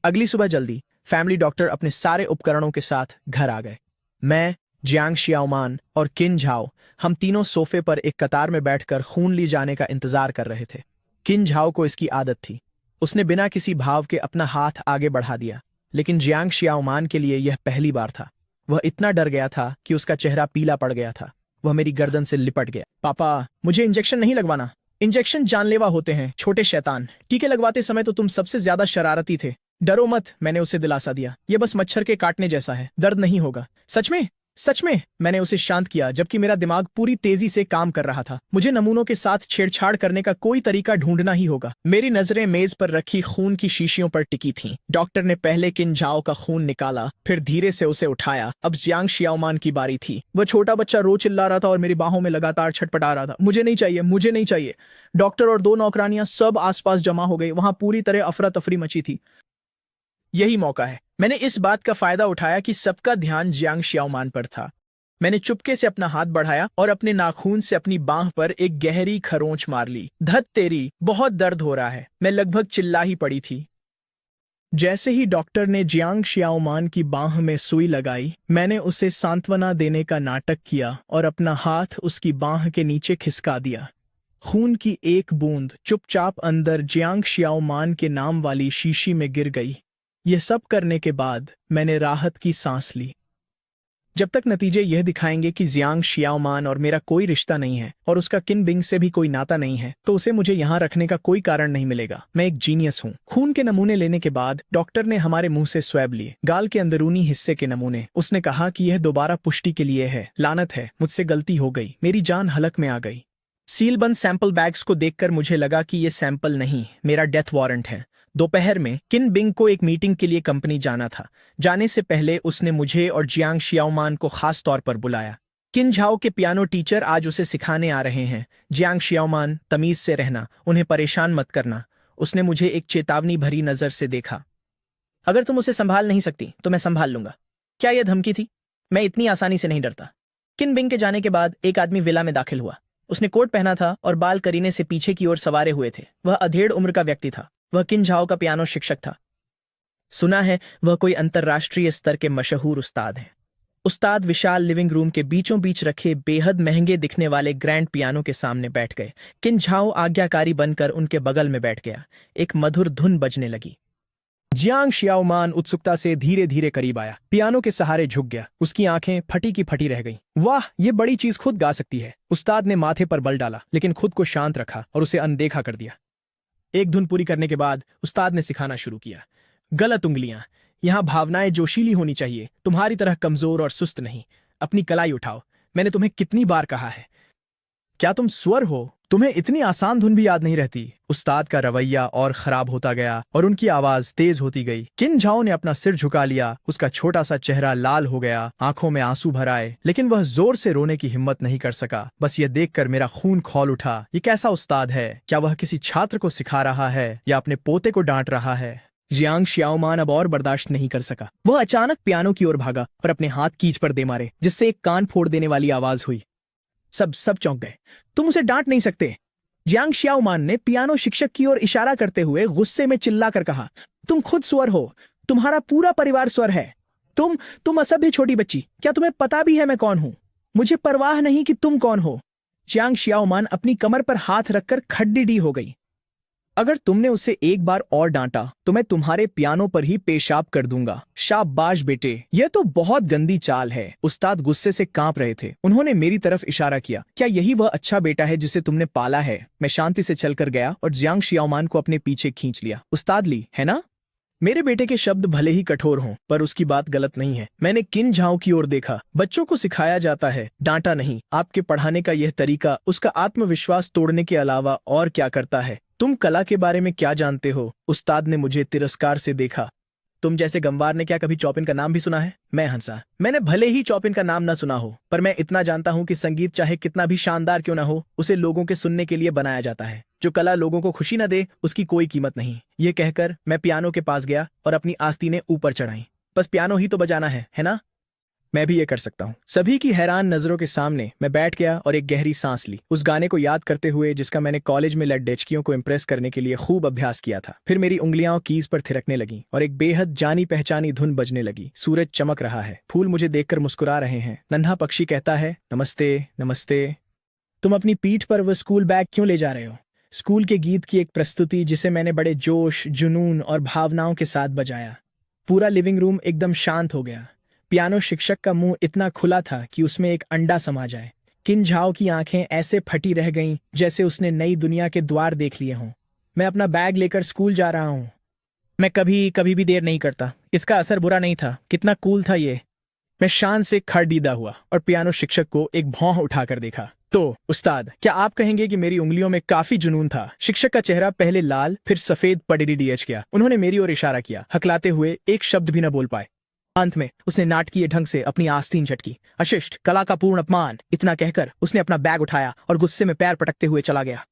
अगली सुबह जल्दी फैमिली डॉक्टर अपने सारे उपकरणों के साथ घर आ गए। मैं, जियांग शियाओमान और किन झाओ, हम तीनों सोफे पर एक कतार में बैठकर खून ली जाने का इंतजार कर रहे थे। किन झाओ को इसकी आदत थी। उसने बिना किसी भाव के अपना हाथ आगे बढ़ा दिया, लेकिन जियांग शियाओमान के लिए यह पहली बार था। वह इतना डर गया था कि उसका चेहरा पीला पड़ गया था। वह मेरी गर्दन से लिपट गया। पापा, मुझे इंजेक्शन नहीं लगवाना। इंजेक्शन जानलेवा होते हैं, छोटे शैतान। टीके लगवाते समय तो तुम सबसे ज्यादा शरारती थे। डरो मत, मैंने उसे दिलासा दिया। ये बस मच्छर के काटने जैसा है, दर्द नहीं होगा। सच में? सच में? मैंने उसे शांत किया, जबकि मेरा दिमाग पूरी तेजी से काम कर रहा था। मुझे नमूनों के साथ छेड़छाड़ करने का कोई तरीका ढूंढना ही होगा। मेरी नजरें मेज पर रखी खून की शीशियों पर टिकी थीं। डॉक्टर ने पहले किन झाओ का खून निकाला, फिर धीरे से उसे उठाया। अब जियांग शियाओमान की बारी थी। वह छोटा बच्चा रो चिल्ला रहा था और मेरी बाहों में लगातार छटपटा रहा था। मुझे नहीं चाहिए, मुझे नहीं चाहिए। डॉक्टर और 2 नौकरानियां सब आसपास जमा हो गई। वहां पूरी तरह अफरा तफरी मची थी। यही मौका है। मैंने इस बात का फायदा उठाया कि सबका ध्यान जियांग शियाओमान पर था। मैंने चुपके से अपना हाथ बढ़ाया और अपने नाखून से अपनी बांह पर एक गहरी खरोंच मार ली। धत तेरी, बहुत दर्द हो रहा है। मैं लगभग चिल्ला ही पड़ी थी। जैसे ही डॉक्टर ने जियांग शियाओमान की बांह में सुई लगाई, मैंने उसे सांत्वना देने का नाटक किया और अपना हाथ उसकी बांह के नीचे खिसका दिया। खून की एक बूंद चुपचाप अंदर जियांग शियाओमान के नाम वाली शीशी में गिर गई। यह सब करने के बाद मैंने राहत की सांस ली। जब तक नतीजे यह दिखाएंगे कि जियांग शियाओमान और मेरा कोई रिश्ता नहीं है और उसका किन बिंग से भी कोई नाता नहीं है, तो उसे मुझे यहाँ रखने का कोई कारण नहीं मिलेगा। मैं एक जीनियस हूँ। खून के नमूने लेने के बाद डॉक्टर ने हमारे मुंह से स्वैब लिए, गाल के अंदरूनी हिस्से के नमूने। उसने कहा कि यह दोबारा पुष्टि के लिए है। लानत है, मुझसे गलती हो गई। मेरी जान हलक में आ गई। सीलबंद सैंपल बैग्स को देखकर मुझे लगा कि यह सैंपल नहीं, मेरा डेथ वारंट है। दोपहर में किन बिंग को एक मीटिंग के लिए कंपनी जाना था। जाने से पहले उसने मुझे और जियांग शियाओमान को खास तौर पर बुलाया। किन झाओ के पियानो टीचर आज उसे सिखाने आ रहे हैं। जियांग शियाओमान, तमीज से रहना, उन्हें परेशान मत करना। उसने मुझे एक चेतावनी भरी नजर से देखा। अगर तुम उसे संभाल नहीं सकती तो मैं संभाल लूंगा। क्या यह धमकी थी? मैं इतनी आसानी से नहीं डरता। किन बिंग के जाने के बाद एक आदमी विला में दाखिल हुआ। उसने कोट पहना था और बाल करीने से पीछे की ओर सवारे हुए थे। वह अधेड़ उम्र का व्यक्ति था। वह किन झाओ का पियानो शिक्षक था। सुना है वह कोई अंतर्राष्ट्रीय स्तर के मशहूर उस्ताद हैं। उस्ताद विशाल लिविंग रूम के बीचों बीच रखे बेहद महंगे दिखने वाले ग्रैंड पियानो के सामने बैठ गए। किन झाओ आज्ञाकारी बनकर उनके बगल में बैठ गया। एक मधुर धुन बजने लगी। जियांग शियाओमान उत्सुकता से धीरे धीरे करीब आया। पियानो के सहारे झुक गया। उसकी आंखें फटी की फटी रह गईं। वाह, ये बड़ी चीज खुद गा सकती है। उस्ताद ने माथे पर बल डाला, लेकिन खुद को शांत रखा और उसे अनदेखा कर दिया। एक धुन पूरी करने के बाद उस्ताद ने सिखाना शुरू किया। गलत उंगलियां। यहां भावनाएं जोशीली होनी चाहिए, तुम्हारी तरह कमजोर और सुस्त नहीं। अपनी कलाई उठाओ। मैंने तुम्हें कितनी बार कहा है। क्या तुम स्वर हो? तुम्हें इतनी आसान धुन भी याद नहीं रहती। उस्ताद का रवैया और खराब होता गया और उनकी आवाज तेज होती गई। किन झाओ ने अपना सिर झुका लिया। उसका छोटा सा चेहरा लाल हो गया, आंखों में आंसू भर आए, लेकिन वह जोर से रोने की हिम्मत नहीं कर सका। बस ये देखकर मेरा खून खौल उठा। ये कैसा उस्ताद है? क्या वह किसी छात्र को सिखा रहा है या अपने पोते को डांट रहा है? जियांग शियाओमान अब और बर्दाश्त नहीं कर सका। वह अचानक पियानो की ओर भागा और अपने हाथ कीज पर दे मारे, जिससे एक कान फोड़ देने वाली आवाज हुई। सब चौंक गए। तुम उसे डांट नहीं सकते। जियांग शियाओमान ने पियानो शिक्षक की ओर इशारा करते हुए गुस्से में चिल्लाकर कहा, तुम खुद स्वर हो। तुम्हारा पूरा परिवार स्वर है। तुम असभ्य छोटी बच्ची। क्या तुम्हें पता भी है मैं कौन हूं? मुझे परवाह नहीं कि तुम कौन हो। जियांग शियाओमान अपनी कमर पर हाथ रखकर खड्डिडी हो गई। अगर तुमने उसे एक बार और डांटा तो मैं तुम्हारे पियानो पर ही पेशाब कर दूंगा। शाबाश बेटे, यह तो बहुत गंदी चाल है। उस्ताद गुस्से से कांप रहे थे। उन्होंने मेरी तरफ इशारा किया। क्या यही वह अच्छा बेटा है जिसे तुमने पाला है? मैं शांति से चलकर गया और जियांग शियाओमान को अपने पीछे खींच लिया। उस्ताद ली, है ना? मेरे बेटे के शब्द भले ही कठोर हों, पर उसकी बात गलत नहीं है। मैंने किन झाओ की ओर देखा। बच्चों को सिखाया जाता है, डांटा नहीं। आपके पढ़ाने का यह तरीका उसका आत्मविश्वास तोड़ने के अलावा और क्या करता है? तुम कला के बारे में क्या जानते हो? उस्ताद ने मुझे तिरस्कार से देखा। तुम जैसे गंवार ने क्या कभी चौपिन का नाम भी सुना है? मैं हंसा। मैंने भले ही चौपिन का नाम न सुना हो, पर मैं इतना जानता हूं कि संगीत चाहे कितना भी शानदार क्यों न हो, उसे लोगों के सुनने के लिए बनाया जाता है। जो कला लोगों को खुशी न दे, उसकी कोई कीमत नहीं। ये कहकर मैं पियानो के पास गया और अपनी आस्तीनें ऊपर चढ़ाई। बस पियानो ही तो बजाना है ना? मैं भी ये कर सकता हूँ। सभी की हैरान नजरों के सामने मैं बैठ गया और एक गहरी सांस ली, उस गाने को याद करते हुए जिसका मैंने कॉलेज में लड़कियों को इम्प्रेस करने के लिए खूब अभ्यास किया था। फिर मेरी उंगलियां कीज पर थिरकने लगीं और एक बेहद जानी पहचानी धुन बजने लगी। सूरज चमक रहा है, फूल मुझे देखकर मुस्कुरा रहे हैं, नन्हा पक्षी कहता है नमस्ते नमस्ते। तुम अपनी पीठ पर वह स्कूल बैग क्यों ले जा रहे हो? स्कूल के गीत की एक प्रस्तुति जिसे मैंने बड़े जोश, जुनून और भावनाओं के साथ बजाया। पूरा लिविंग रूम एकदम शांत हो गया। पियानो शिक्षक का मुंह इतना खुला था कि उसमें एक अंडा समा जाए। किन झाओ की आंखें ऐसे फटी रह गईं जैसे उसने नई दुनिया के द्वार देख लिए हों। मैं अपना बैग लेकर स्कूल जा रहा हूँ। मैं कभी कभी भी देर नहीं करता। इसका असर बुरा नहीं था। कितना कूल था ये। मैं शान से खड़ीदा हुआ और पियानो शिक्षक को एक भौं उठाकर देखा। तो उस्ताद, क्या आप कहेंगे कि मेरी उंगलियों में काफी जुनून था? शिक्षक का चेहरा पहले लाल फिर सफेद पड़ीडीएच गया। उन्होंने मेरी ओर इशारा किया। हकलाते हुए एक शब्द भी न बोल पाए। अंत में उसने नाटकीय ढंग से अपनी आस्तीन झटकी। अशिष्ट, कला का पूर्ण अपमान, इतना कहकर उसने अपना बैग उठाया और गुस्से में पैर पटकते हुए चला गया।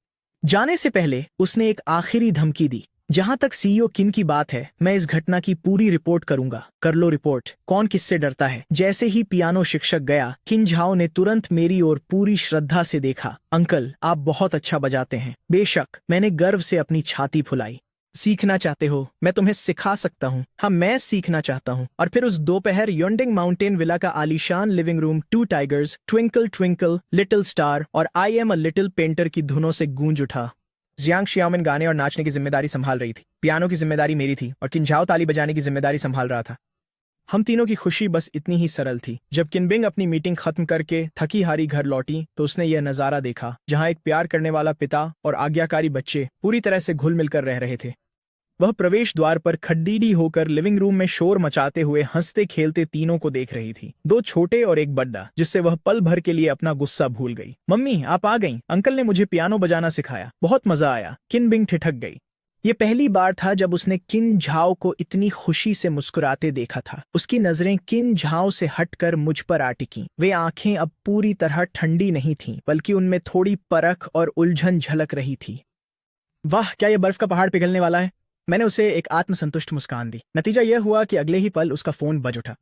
जाने से पहले उसने एक आखिरी धमकी दी। जहां तक सीईओ किन की बात है, मैं इस घटना की पूरी रिपोर्ट करूंगा। कर लो रिपोर्ट। कौन किससे डरता है? जैसे ही पियानो शिक्षक गया, किन झाओ ने तुरंत मेरी ओर पूरी श्रद्धा से देखा। अंकल, आप बहुत अच्छा बजाते हैं। बेशक, मैंने गर्व से अपनी छाती फुलाई। सीखना चाहते हो? मैं तुम्हें सिखा सकता हूँ। हाँ, मैं सीखना चाहता हूँ। और फिर उस दोपहर योंडिंग माउंटेन विला का आलीशान living room two tigers, twinkle twinkle little star और I am a little painter की धुनों से गूंज उठा। जियांग शियाओमिन गाने और नाचने की जिम्मेदारी संभाल रही थी। पियानो की जिम्मेदारी मेरी थी और किंझाओ ताली बजाने की जिम्मेदारी संभाल रहा था। हम तीनों की खुशी बस इतनी ही सरल थी। जब किनबिंग अपनी मीटिंग खत्म करके थकी हारी घर लौटी तो उसने यह नजारा देखा जहां एक प्यार करने वाला पिता और आज्ञाकारी बच्चे पूरी तरह से घुल मिलकर रह रहे थे। वह प्रवेश द्वार पर खड्डीडी होकर लिविंग रूम में शोर मचाते हुए हंसते खेलते तीनों को देख रही थी। दो छोटे और एक बड्डा, जिससे वह पल भर के लिए अपना गुस्सा भूल गई। मम्मी, आप आ गईं। अंकल ने मुझे पियानो बजाना सिखाया। बहुत मजा आया। किनबिंग ठिठक गई। ये पहली बार था जब उसने किन झाओ को इतनी खुशी से मुस्कुराते देखा था। उसकी नजरें किन झाओ से हटकर मुझ पर आ टिकीं। वे आंखें अब पूरी तरह ठंडी नहीं थीं, बल्कि उनमें थोड़ी परख और उलझन झलक रही थी। वाह, क्या यह बर्फ का पहाड़ पिघलने वाला है? मैंने उसे एक आत्मसंतुष्ट मुस्कान दी। नतीजा यह हुआ कि अगले ही पल उसका फोन बज उठा।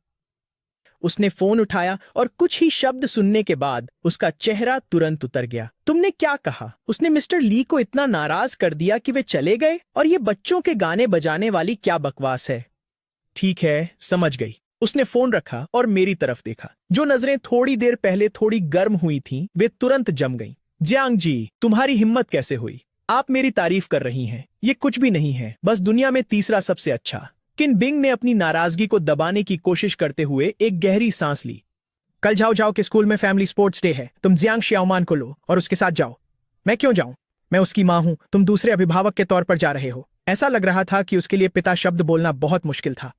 उसने फोन उठाया और कुछ ही शब्द सुनने के बाद उसका चेहरा तुरंत उतर गया। तुमने क्या कहा? उसने मिस्टर ली को इतना नाराज कर दिया कि वे चले गए? और ये बच्चों के गाने बजाने वाली क्या बकवास है? ठीक है, समझ गई। उसने फोन रखा और मेरी तरफ देखा। जो नजरें थोड़ी देर पहले थोड़ी गर्म हुई थीं, वे तुरंत जम गईं। जियांग जी, तुम्हारी हिम्मत कैसे हुई? आप मेरी तारीफ कर रही हैं। ये कुछ भी नहीं है, बस दुनिया में तीसरा सबसे अच्छा। किन बिंग ने अपनी नाराजगी को दबाने की कोशिश करते हुए एक गहरी सांस ली। कल जाओ जाओ के स्कूल में फैमिली स्पोर्ट्स डे है। तुम जियांग शियाओमान को लो और उसके साथ जाओ। मैं क्यों जाऊं? मैं उसकी मां हूं। तुम दूसरे अभिभावक के तौर पर जा रहे हो। ऐसा लग रहा था कि उसके लिए पिता शब्द बोलना बहुत मुश्किल था।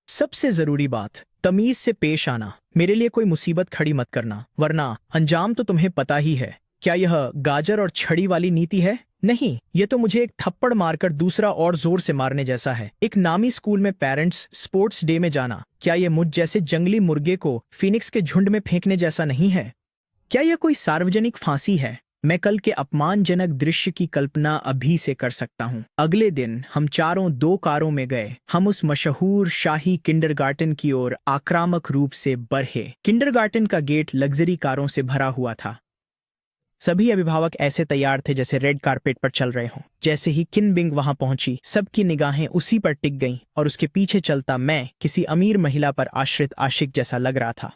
सबसे जरूरी बात, तमीज से पेश आना। मेरे लिए कोई मुसीबत खड़ी मत करना, वरना अंजाम तो तुम्हें पता ही है। क्या यह गाजर और छड़ी वाली नीति है? नहीं, ये तो मुझे एक थप्पड़ मारकर दूसरा और जोर से मारने जैसा है। एक नामी स्कूल में पेरेंट्स स्पोर्ट्स डे में जाना, क्या ये मुझ जैसे जंगली मुर्गे को फिनिक्स के झुंड में फेंकने जैसा नहीं है? क्या यह कोई सार्वजनिक फांसी है? मैं कल के अपमानजनक दृश्य की कल्पना अभी से कर सकता हूँ। अगले दिन हम चारों 2 कारों में गए। हम उस मशहूर शाही किंडरगार्टन की ओर आक्रामक रूप से बढ़े। किंडरगार्टन का गेट लग्जरी कारों से भरा हुआ था। सभी अभिभावक ऐसे तैयार थे जैसे रेड कारपेट पर चल रहे हों। जैसे ही किनबिंग वहां पहुंची, सबकी निगाहें उसी पर टिक गईं और उसके पीछे चलता मैं किसी अमीर महिला पर आश्रित आशिक जैसा लग रहा था।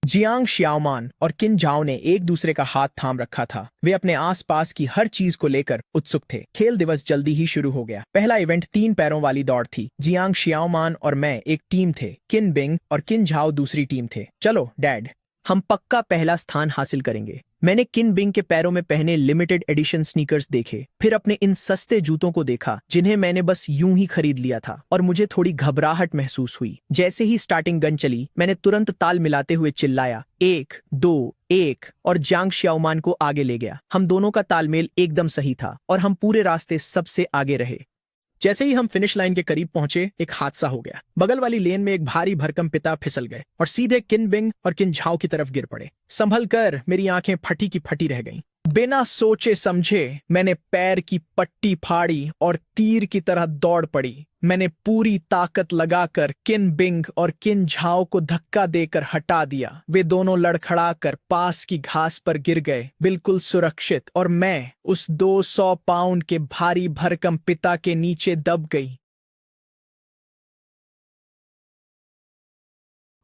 जियांग शियाओमान और किन झाओ ने एक दूसरे का हाथ थाम रखा था। वे अपने आसपास की हर चीज को लेकर उत्सुक थे। खेल दिवस जल्दी ही शुरू हो गया। पहला इवेंट 3 पैरों वाली दौड़ थी। जियांग शियाओमान और मैं एक टीम थे। किनबिंग और किन झाओ दूसरी टीम थे। चलो डैड, हम पक्का पहला स्थान हासिल करेंगे। मैंने किनबिंग के पैरों में पहने लिमिटेड एडिशन स्नीकर्स देखे, फिर अपने इन सस्ते जूतों को देखा जिन्हें मैंने बस यूं ही खरीद लिया था, और मुझे थोड़ी घबराहट महसूस हुई। जैसे ही स्टार्टिंग गन चली, मैंने तुरंत ताल मिलाते हुए चिल्लाया, 1 2 1, और जियांग शियाओमान को आगे ले गया। हम दोनों का तालमेल एकदम सही था और हम पूरे रास्ते सबसे आगे रहे। जैसे ही हम फिनिश लाइन के करीब पहुंचे, एक हादसा हो गया। बगल वाली लेन में एक भारी भरकम पिता फिसल गए और सीधे किनबिंग और किन झाओ की तरफ गिर पड़े। संभल कर मेरी आंखें फटी की फटी रह गईं। बिना सोचे समझे मैंने पैर की पट्टी फाड़ी और तीर की तरह दौड़ पड़ी। मैंने पूरी ताकत लगाकर किनबिंग और किन झाओ को धक्का देकर हटा दिया। वे दोनों लड़खड़ाकर पास की घास पर गिर गए, बिल्कुल सुरक्षित, और मैं उस 200 पाउंड के भारी भरकम पिता के नीचे दब गई।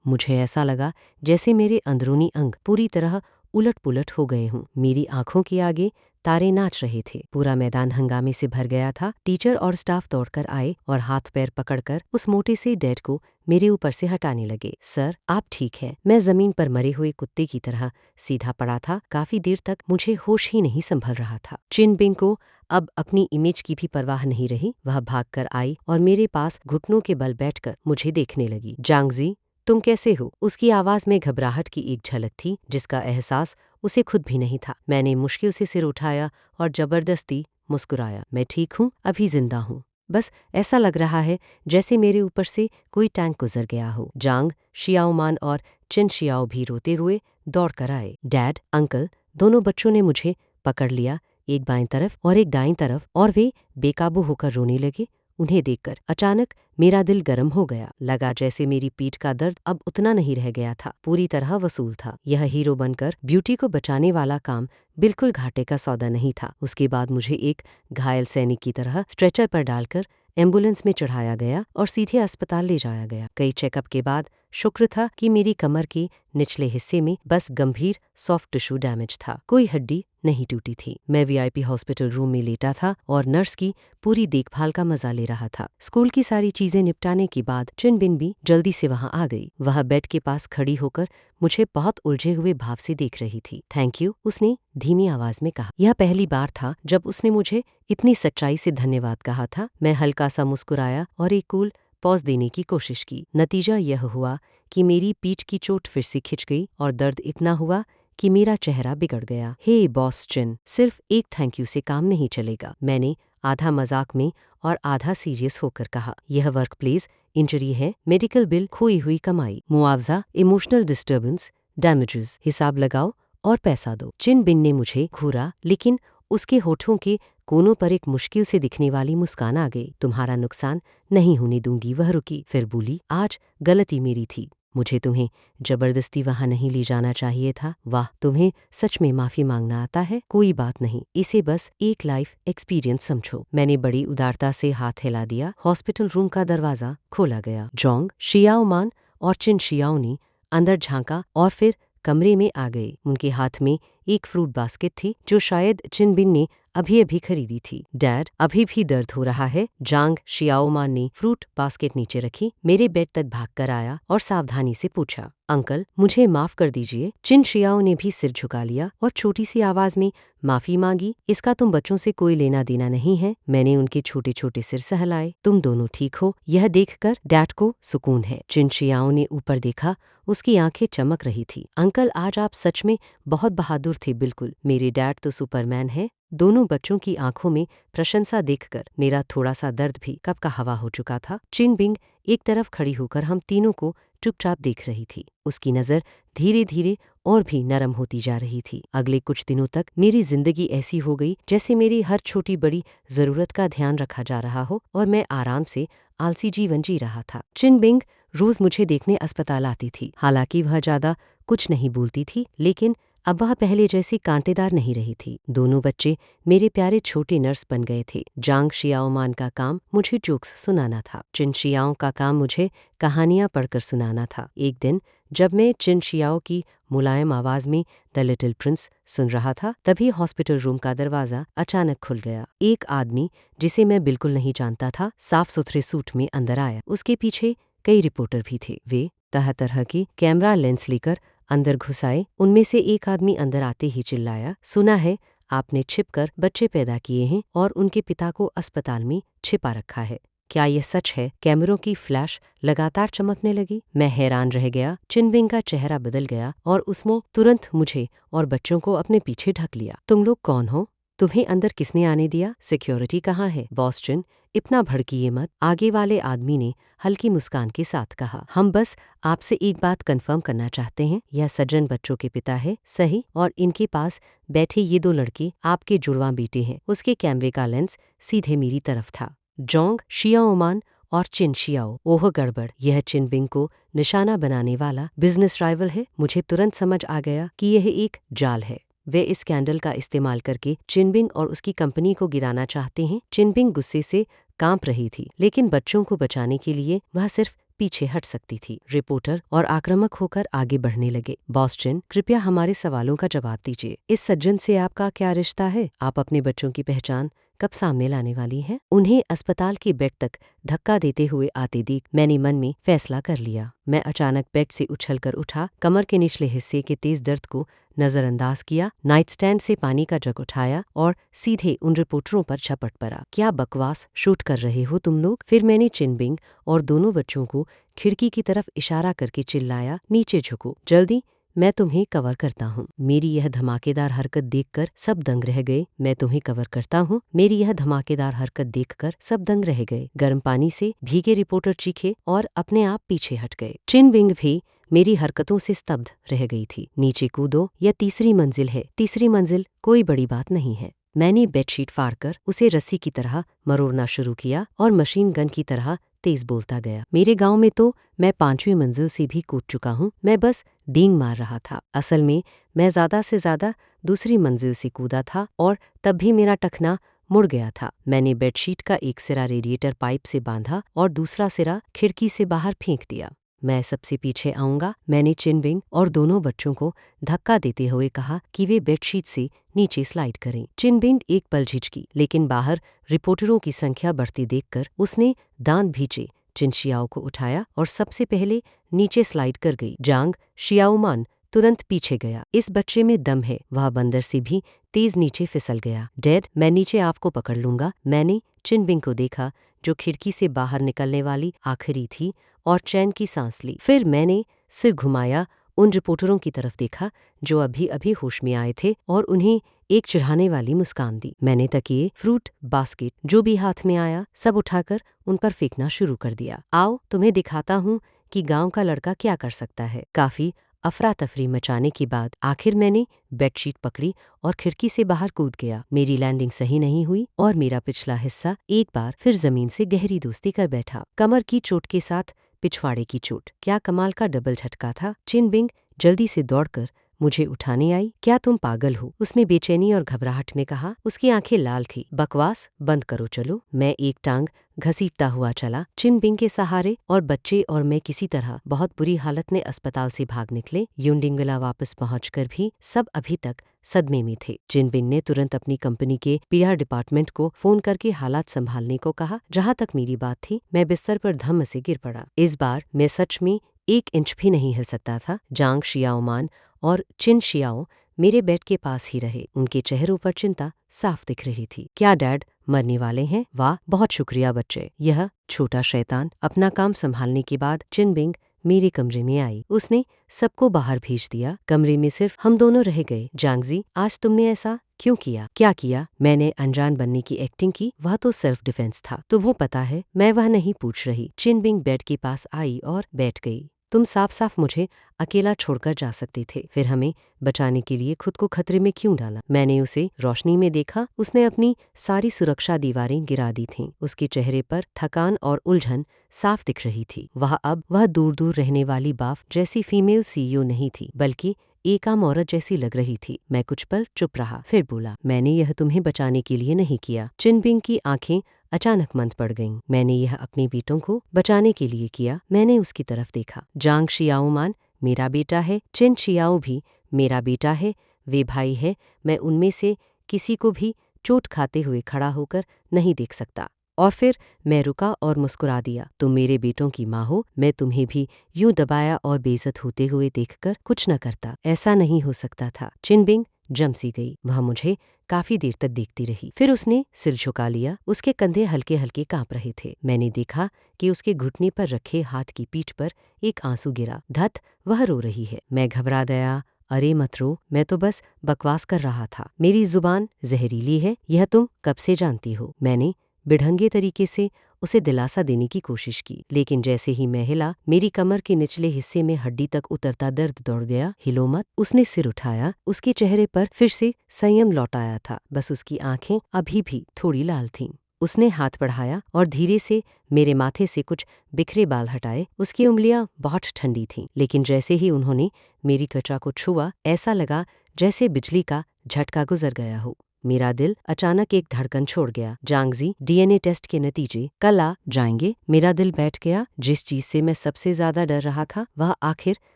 मुझे ऐसा लगा जैसे मेरे अंदरूनी अंग पूरी तरह उलट पुलट हो गए हों। मेरी आंखों के आगे तारे नाच रहे थे। पूरा मैदान हंगामे से भर गया था। टीचर और स्टाफ दौड़कर आए और हाथ पैर पकड़कर उस मोटे से डैड को मेरे ऊपर से हटाने लगे। सर, आप ठीक हैं? मैं जमीन पर मरे हुए कुत्ते की तरह सीधा पड़ा था। काफी देर तक मुझे होश ही नहीं संभल रहा था। चिन बिंग को अब अपनी इमेज की भी परवाह नहीं रही। वह भागकर आई और मेरे पास घुटनों के बल बैठकर मुझे देखने लगी। जांगजी, तुम कैसे हो? उसकी आवाज में घबराहट की एक झलक थी जिसका एहसास उसे खुद भी नहीं था। मैंने मुश्किल से सिर उठाया और जबरदस्ती मुस्कुराया। मैं ठीक हूँ, अभी जिंदा हूँ। बस ऐसा लग रहा है जैसे मेरे ऊपर से कोई टैंक गुजर गया हो। जांग, शियाओमान और चिन शियाओ भी रोते हुए दौड़ कर आए। डैड, अंकल, दोनों बच्चों ने मुझे पकड़ लिया, एक बाईं तरफ और एक दाईं तरफ, और वे बेकाबू होकर रोने लगे। उन्हें देखकर अचानक मेरा दिल गर्म हो गया। लगा जैसे मेरी पीठ का दर्द अब उतना नहीं रह गया था, पूरी तरह वसूल था। यह हीरो बनकर ब्यूटी को बचाने वाला काम बिल्कुल घाटे का सौदा नहीं था। उसके बाद मुझे एक घायल सैनिक की तरह स्ट्रेचर पर डालकर एम्बुलेंस में चढ़ाया गया और सीधे अस्पताल ले जाया गया। कई चेकअप के बाद शुक्र था कि मेरी कमर के निचले हिस्से में बस गंभीर सॉफ्ट टिश्यू डैमेज था, कोई हड्डी नहीं टूटी थी। मैं वीआईपी हॉस्पिटल रूम में लेटा था और नर्स की पूरी देखभाल का मजा ले रहा था। स्कूल की सारी चीजें निपटाने के बाद चिन बिन भी जल्दी से वहां आ गई। वह बेड के पास खड़ी होकर मुझे बहुत उलझे हुए भाव से देख रही थी। थैंक यू, उसने धीमी आवाज में कहा। यह पहली बार था जब उसने मुझे इतनी सच्चाई से धन्यवाद कहा था। मैं हल्का सा मुस्कुराया और एक कूल पॉज देने की कोशिश की। नतीजा यह हुआ कि मेरी पीठ की चोट फिर से खिंच गई और दर्द इतना हुआ कि मेरा चेहरा बिगड़ गया। हे बॉस चिन, सिर्फ एक थैंक यू से काम नहीं चलेगा, मैंने आधा मजाक में और आधा सीरियस होकर कहा। यह वर्क प्लेस इंजरी है, मेडिकल बिल, खोई हुई कमाई, मुआवजा, इमोशनल डिस्टर्बेंस, डैमेजेस, हिसाब लगाओ और पैसा दो। चिन बिन ने मुझे घूरा, लेकिन उसके होठों के कोनों पर एक मुश्किल से दिखने वाली मुस्कान आ गई। तुम्हारा नुकसान नहीं होने दूंगी, वह रुकी, फिर बोली, आज गलती मेरी थी, मुझे तुम्हें जबरदस्ती वहां नहीं ले जाना चाहिए था। वाह, तुम्हें सच में माफी मांगना आता है। कोई बात नहीं, इसे बस एक लाइफ एक्सपीरियंस समझो। मैंने बड़ी उदारता से हाथ हिला दिया। हॉस्पिटल रूम का दरवाजा खोला गया। जोंग, शियाओमान और चिन शियाओ ने अंदर झांका और फिर कमरे में आ गए। उनके हाथ में एक फ्रूट बास्केट थी जो शायद चिन बिन ने अभी अभी खरीदी थी। डैड, अभी भी दर्द हो रहा है? जांग शियाओमान ने फ्रूट बास्केट नीचे रखी, मेरे बेड तक भागकर आया और सावधानी से पूछा, अंकल, मुझे माफ कर दीजिए। चिन शियाओ ने भी सिर झुका लिया और छोटी सी आवाज में माफी मांगी। इसका तुम बच्चों से कोई लेना देना नहीं है। मैंने उनके छोटे छोटे सिर सहलाए। तुम दोनों ठीक हो, यह देखकर डैड को सुकून है। चिन शियाओ ने ऊपर देखा, उसकी आंखें चमक रही थी। अंकल, आज आप सच में बहुत बहादुर थे। बिल्कुल, मेरे डैड तो सुपरमैन है। दोनों बच्चों की आंखों में प्रशंसा देखकर मेरा थोड़ा सा दर्द भी कब का हवा हो चुका था। चिन बिंग एक तरफ खड़ी होकर हम तीनों को चुपचाप देख रही थी। उसकी नजर धीरे धीरे और भी नरम होती जा रही थी। अगले कुछ दिनों तक मेरी जिंदगी ऐसी हो गई जैसे मेरी हर छोटी बड़ी जरूरत का ध्यान रखा जा रहा हो और मैं आराम से आलसी जीवन जी रहा था। चिन बिंग रोज मुझे देखने अस्पताल आती थी। हालांकि वह ज्यादा कुछ नहीं बोलती थी, लेकिन अब वह पहले जैसी कांटेदार नहीं रही थी। दोनों बच्चे मेरे प्यारे छोटे नर्स बन गए थे। जांग शियाओमान का काम मुझे जोक्स सुनाना था। चिन शियाओ का काम मुझे कहानियां पढ़कर सुनाना था। एक दिन जब मैं चिन शियाओ की मुलायम आवाज में द लिटिल प्रिंस सुन रहा था, तभी हॉस्पिटल रूम का दरवाजा अचानक खुल गया। एक आदमी जिसे मैं बिल्कुल नहीं जानता था, साफ सुथरे सूट में अंदर आया। उसके पीछे कई रिपोर्टर भी थे। वे तरह तरह के कैमरा लेंस लेकर अंदर घुस आए। उनमें से एक आदमी अंदर आते ही चिल्लाया, सुना है आपने छिपकर बच्चे पैदा किए हैं और उनके पिता को अस्पताल में छिपा रखा है। क्या यह सच है? कैमरों की फ्लैश लगातार चमकने लगी। मैं हैरान रह गया। चिन बिंग का चेहरा बदल गया और उसने तुरंत मुझे और बच्चों को अपने पीछे ढक लिया। तुम लोग कौन हो? तुम्हें अंदर किसने आने दिया? सिक्योरिटी कहाँ है? बॉस चिन, इतना भड़किए मत, आगे वाले आदमी ने हल्की मुस्कान के साथ कहा। हम बस आपसे एक बात कंफर्म करना चाहते हैं, यह सज्जन बच्चों के पिता है, सही? और इनके पास बैठे ये दो लड़के आपके जुड़वां बेटे हैं। उसके कैमरे का लेंस सीधे मेरी तरफ था। जोंग शियाओमान और चिन शियाओ। ओह गड़बड़, यह चिन बिंग को निशाना बनाने वाला बिजनेस राइवल है। मुझे तुरंत समझ आ गया कि यह एक जाल है। वे इस स्कैंडल का इस्तेमाल करके चिनबिंग और उसकी कंपनी को गिराना चाहते हैं। चिनबिंग गुस्से से कांप रही थी, लेकिन बच्चों को बचाने के लिए वह सिर्फ पीछे हट सकती थी। रिपोर्टर और आक्रामक होकर आगे बढ़ने लगे। बॉस चिन, कृपया हमारे सवालों का जवाब दीजिए। इस सज्जन से आपका क्या रिश्ता है? आप अपने बच्चों की पहचान कब सामने लाने वाली हैं? उन्हें अस्पताल के बेड तक धक्का देते हुए आते देख मैंने मन में फैसला कर लिया। मैं अचानक बेड से उछलकर उठा, कमर के निचले हिस्से के तेज दर्द को नजरअंदाज किया, नाइट स्टैंड से पानी का जग उठाया और सीधे उन रिपोर्टरों पर झपट पड़ा। क्या बकवास शूट कर रहे हो तुम लोग? फिर मैंने चिनबिंग और दोनों बच्चों को खिड़की की तरफ इशारा करके चिल्लाया, नीचे झुको, जल्दी, मैं तुम्हें कवर करता हूँ। मेरी यह धमाकेदार हरकत देखकर सब दंग रह गए। मैं तुम्हें कवर करता हूँ। मेरी यह धमाकेदार हरकत देखकर सब दंग रह गए। गर्म पानी से भीगे रिपोर्टर चीखे और अपने आप पीछे हट गए। चिनबिंग भी मेरी हरकतों से स्तब्ध रह गई थी। नीचे कूदो, यह तीसरी मंजिल है। तीसरी मंजिल कोई बड़ी बात नहीं है। मैंने बेडशीट फाड़कर उसे रस्सी की तरह मरोड़ना शुरू किया और मशीन गन की तरह तेज बोलता गया। मेरे गांव में तो मैं 5वीं मंजिल से भी कूद चुका हूँ। मैं बस डींग मार रहा था। असल में मैं ज्यादा से ज्यादा दूसरी मंजिल से कूदा था और तब भी मेरा टखना मुड़ गया था। मैंने बेडशीट का एक सिरा रेडिएटर पाइप से बांधा और दूसरा सिरा खिड़की से बाहर फेंक दिया। मैं सबसे पीछे आऊंगा, मैंने चिनबिंग और दोनों बच्चों को धक्का देते हुए कहा कि वे बेडशीट से नीचे स्लाइड करें। चिनबिंग एक पल झिझकी, लेकिन बाहर रिपोर्टरों की संख्या बढ़ती देखकर उसने दांत भींचे चिन शियाओ को उठाया और सबसे पहले नीचे स्लाइड कर गई। जांग शियाओमान तुरंत पीछे गया। इस बच्चे में दम है, वह बंदर से भी तेज नीचे फिसल गया। डैड, मैं नीचे आपको पकड़ लूंगा। मैंने चिनबिंग को देखा जो खिड़की से बाहर निकलने वाली आखिरी थी और चैन की सांस ली। फिर मैंने सिर घुमाया, उन रिपोर्टरों की तरफ देखा जो अभी अभी होश में आए थे और उन्हें एक चिढ़ाने वाली मुस्कान दी। मैंने तकिए, फ्रूट बास्केट जो भी हाथ में आया सब उठाकर उन पर फेंकना शुरू कर दिया। आओ तुम्हें दिखाता हूँ कि गांव का लड़का क्या कर सकता है। काफी अफरा तफरी मचाने के बाद आखिर मैंने बेडशीट पकड़ी और खिड़की से बाहर कूद गया। मेरी लैंडिंग सही नहीं हुई और मेरा पिछला हिस्सा एक बार फिर जमीन से गहरी दोस्ती कर बैठा। कमर की चोट के साथ पिछवाड़े की चोट। क्या कमाल का डबल झटका था। चिनबिंग जल्दी से दौड़कर मुझे उठाने आई। क्या तुम पागल हो? उसने बेचैनी और घबराहट में कहा। उसकी आंखें लाल थी। बकवास बंद करो, चलो। मैं एक टांग घसीटता हुआ चला। चिनबिंग के सहारे और बच्चे और मैं किसी तरह बहुत बुरी हालत में अस्पताल से भाग निकले। युंडिंगला वापस पहुंचकर भी सब अभी तक सदमे में थे। चिनबिंग ने तुरंत अपनी कंपनी के पीआर डिपार्टमेंट को फोन करके हालात संभालने को कहा। जहां तक मेरी बात थी, मैं बिस्तर पर धम्म से गिर पड़ा। इस बार मैं सच में 1 इंच भी नहीं हिल सकता था। जांग शियाओमान और चिन शियाओ मेरे बेड के पास ही रहे। उनके चेहरों पर चिंता साफ दिख रही थी। क्या डैड मरने वाले हैं? वाह, बहुत शुक्रिया बच्चे। यह छोटा शैतान अपना काम संभालने के बाद चिनबिंग मेरे कमरे में आई। उसने सबको बाहर भेज दिया। कमरे में सिर्फ हम दोनों रह गए। जांगजी, आज तुमने ऐसा क्यों किया? क्या किया? मैंने अनजान बनने की एक्टिंग की। वह तो सेल्फ डिफेंस था। तुम्हें पता है मैं वह नहीं पूछ रही। चिनबिंग बेड के पास आई और बैठ गई। तुम साफ साफ मुझे अकेला छोड़कर जा सकते थे। फिर हमें बचाने के लिए खुद को खतरे में क्यों डाला? मैंने उसे रोशनी में देखा। उसने अपनी सारी सुरक्षा दीवारें गिरा दी थीं। उसके चेहरे पर थकान और उलझन साफ दिख रही थी। वह दूर दूर रहने वाली बाफ जैसी फीमेल सीईओ नहीं थी, बल्कि एक आम औरत जैसी लग रही थी। मैं कुछ पल चुप रहा, फिर बोला, मैंने यह तुम्हें बचाने के लिए नहीं किया। चिनबिंग की आंखें अचानक मंद पड़ गईं। मैंने यह अपने बेटों को बचाने के लिए किया। मैंने उसकी तरफ देखा। जांग शियाओमान मेरा बेटा है, चिन शियाओ भी मेरा बेटा है। वे भाई है। मैं उनमें से किसी को भी चोट खाते हुए खड़ा होकर नहीं देख सकता। और फिर मैं रुका और मुस्कुरा दिया। तुम मेरे बेटों की माँ हो। मैं तुम्हें भी यूं दबाया और बेइज्जत होते हुए देखकर कुछ न करता। ऐसा नहीं हो सकता था। चिनबिंग जम सी गई। वह मुझे काफी देर तक देखती रही। फिर उसने सिर झुका लिया। उसके कंधे हल्के हल्के कांप रहे थे। मैंने देखा कि उसके घुटने पर रखे हाथ की पीठ पर एक आंसू गिरा। धत, वह रो रही है। मैं घबरा गया। अरे मत रो, मैं तो बस बकवास कर रहा था। मेरी जुबान जहरीली है, यह तुम कब से जानती हो? मैंने बिढ़ंगे तरीके से उसे दिलासा देने की कोशिश की, लेकिन जैसे ही मैं हिला, मेरी कमर के निचले हिस्से में हड्डी तक उतरता दर्द दौड़ गया। हिलो मत। उसने सिर उठाया। उसके चेहरे पर फिर से संयम लौट आया था। बस उसकी आंखें अभी भी थोड़ी लाल थीं। उसने हाथ बढ़ाया और धीरे से मेरे माथे से कुछ बिखरे बाल हटाए। उसकी उंगलियां बहुत ठंडी थीं, लेकिन जैसे ही उन्होंने मेरी त्वचा को छुआ, ऐसा लगा जैसे बिजली का झटका गुजर गया हो। मेरा दिल अचानक एक धड़कन छोड़ गया। जांगजी, डीएनए टेस्ट के नतीजे कल आ जाएंगे। मेरा दिल बैठ गया। जिस चीज से मैं सबसे ज्यादा डर रहा था वह आखिर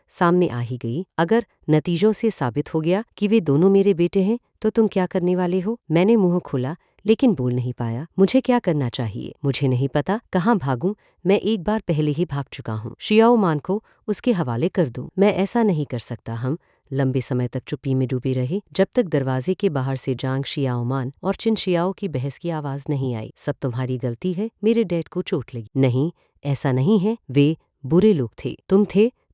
सामने आ ही गई। अगर नतीजों से साबित हो गया कि वे दोनों मेरे बेटे हैं तो तुम क्या करने वाले हो? मैंने मुंह खोला लेकिन बोल नहीं पाया। मुझे क्या करना चाहिए? मुझे नहीं पता। कहाँ भागूं? मैं एक बार पहले ही भाग चुका हूँ। शियाओ मान को उसके हवाले कर दूं। मैं ऐसा नहीं कर सकता। हम लंबे समय तक चुप्पी में डूबे रहे जब तक दरवाजे के बाहर से जांग शियाओ मान और चिन शियाओ की बहस की आवाज नहीं आई। सब तुम्हारी गलती है। मेरे डैड को चोट लगी। नहीं, ऐसा नहीं है। वे बुरे लोग थे।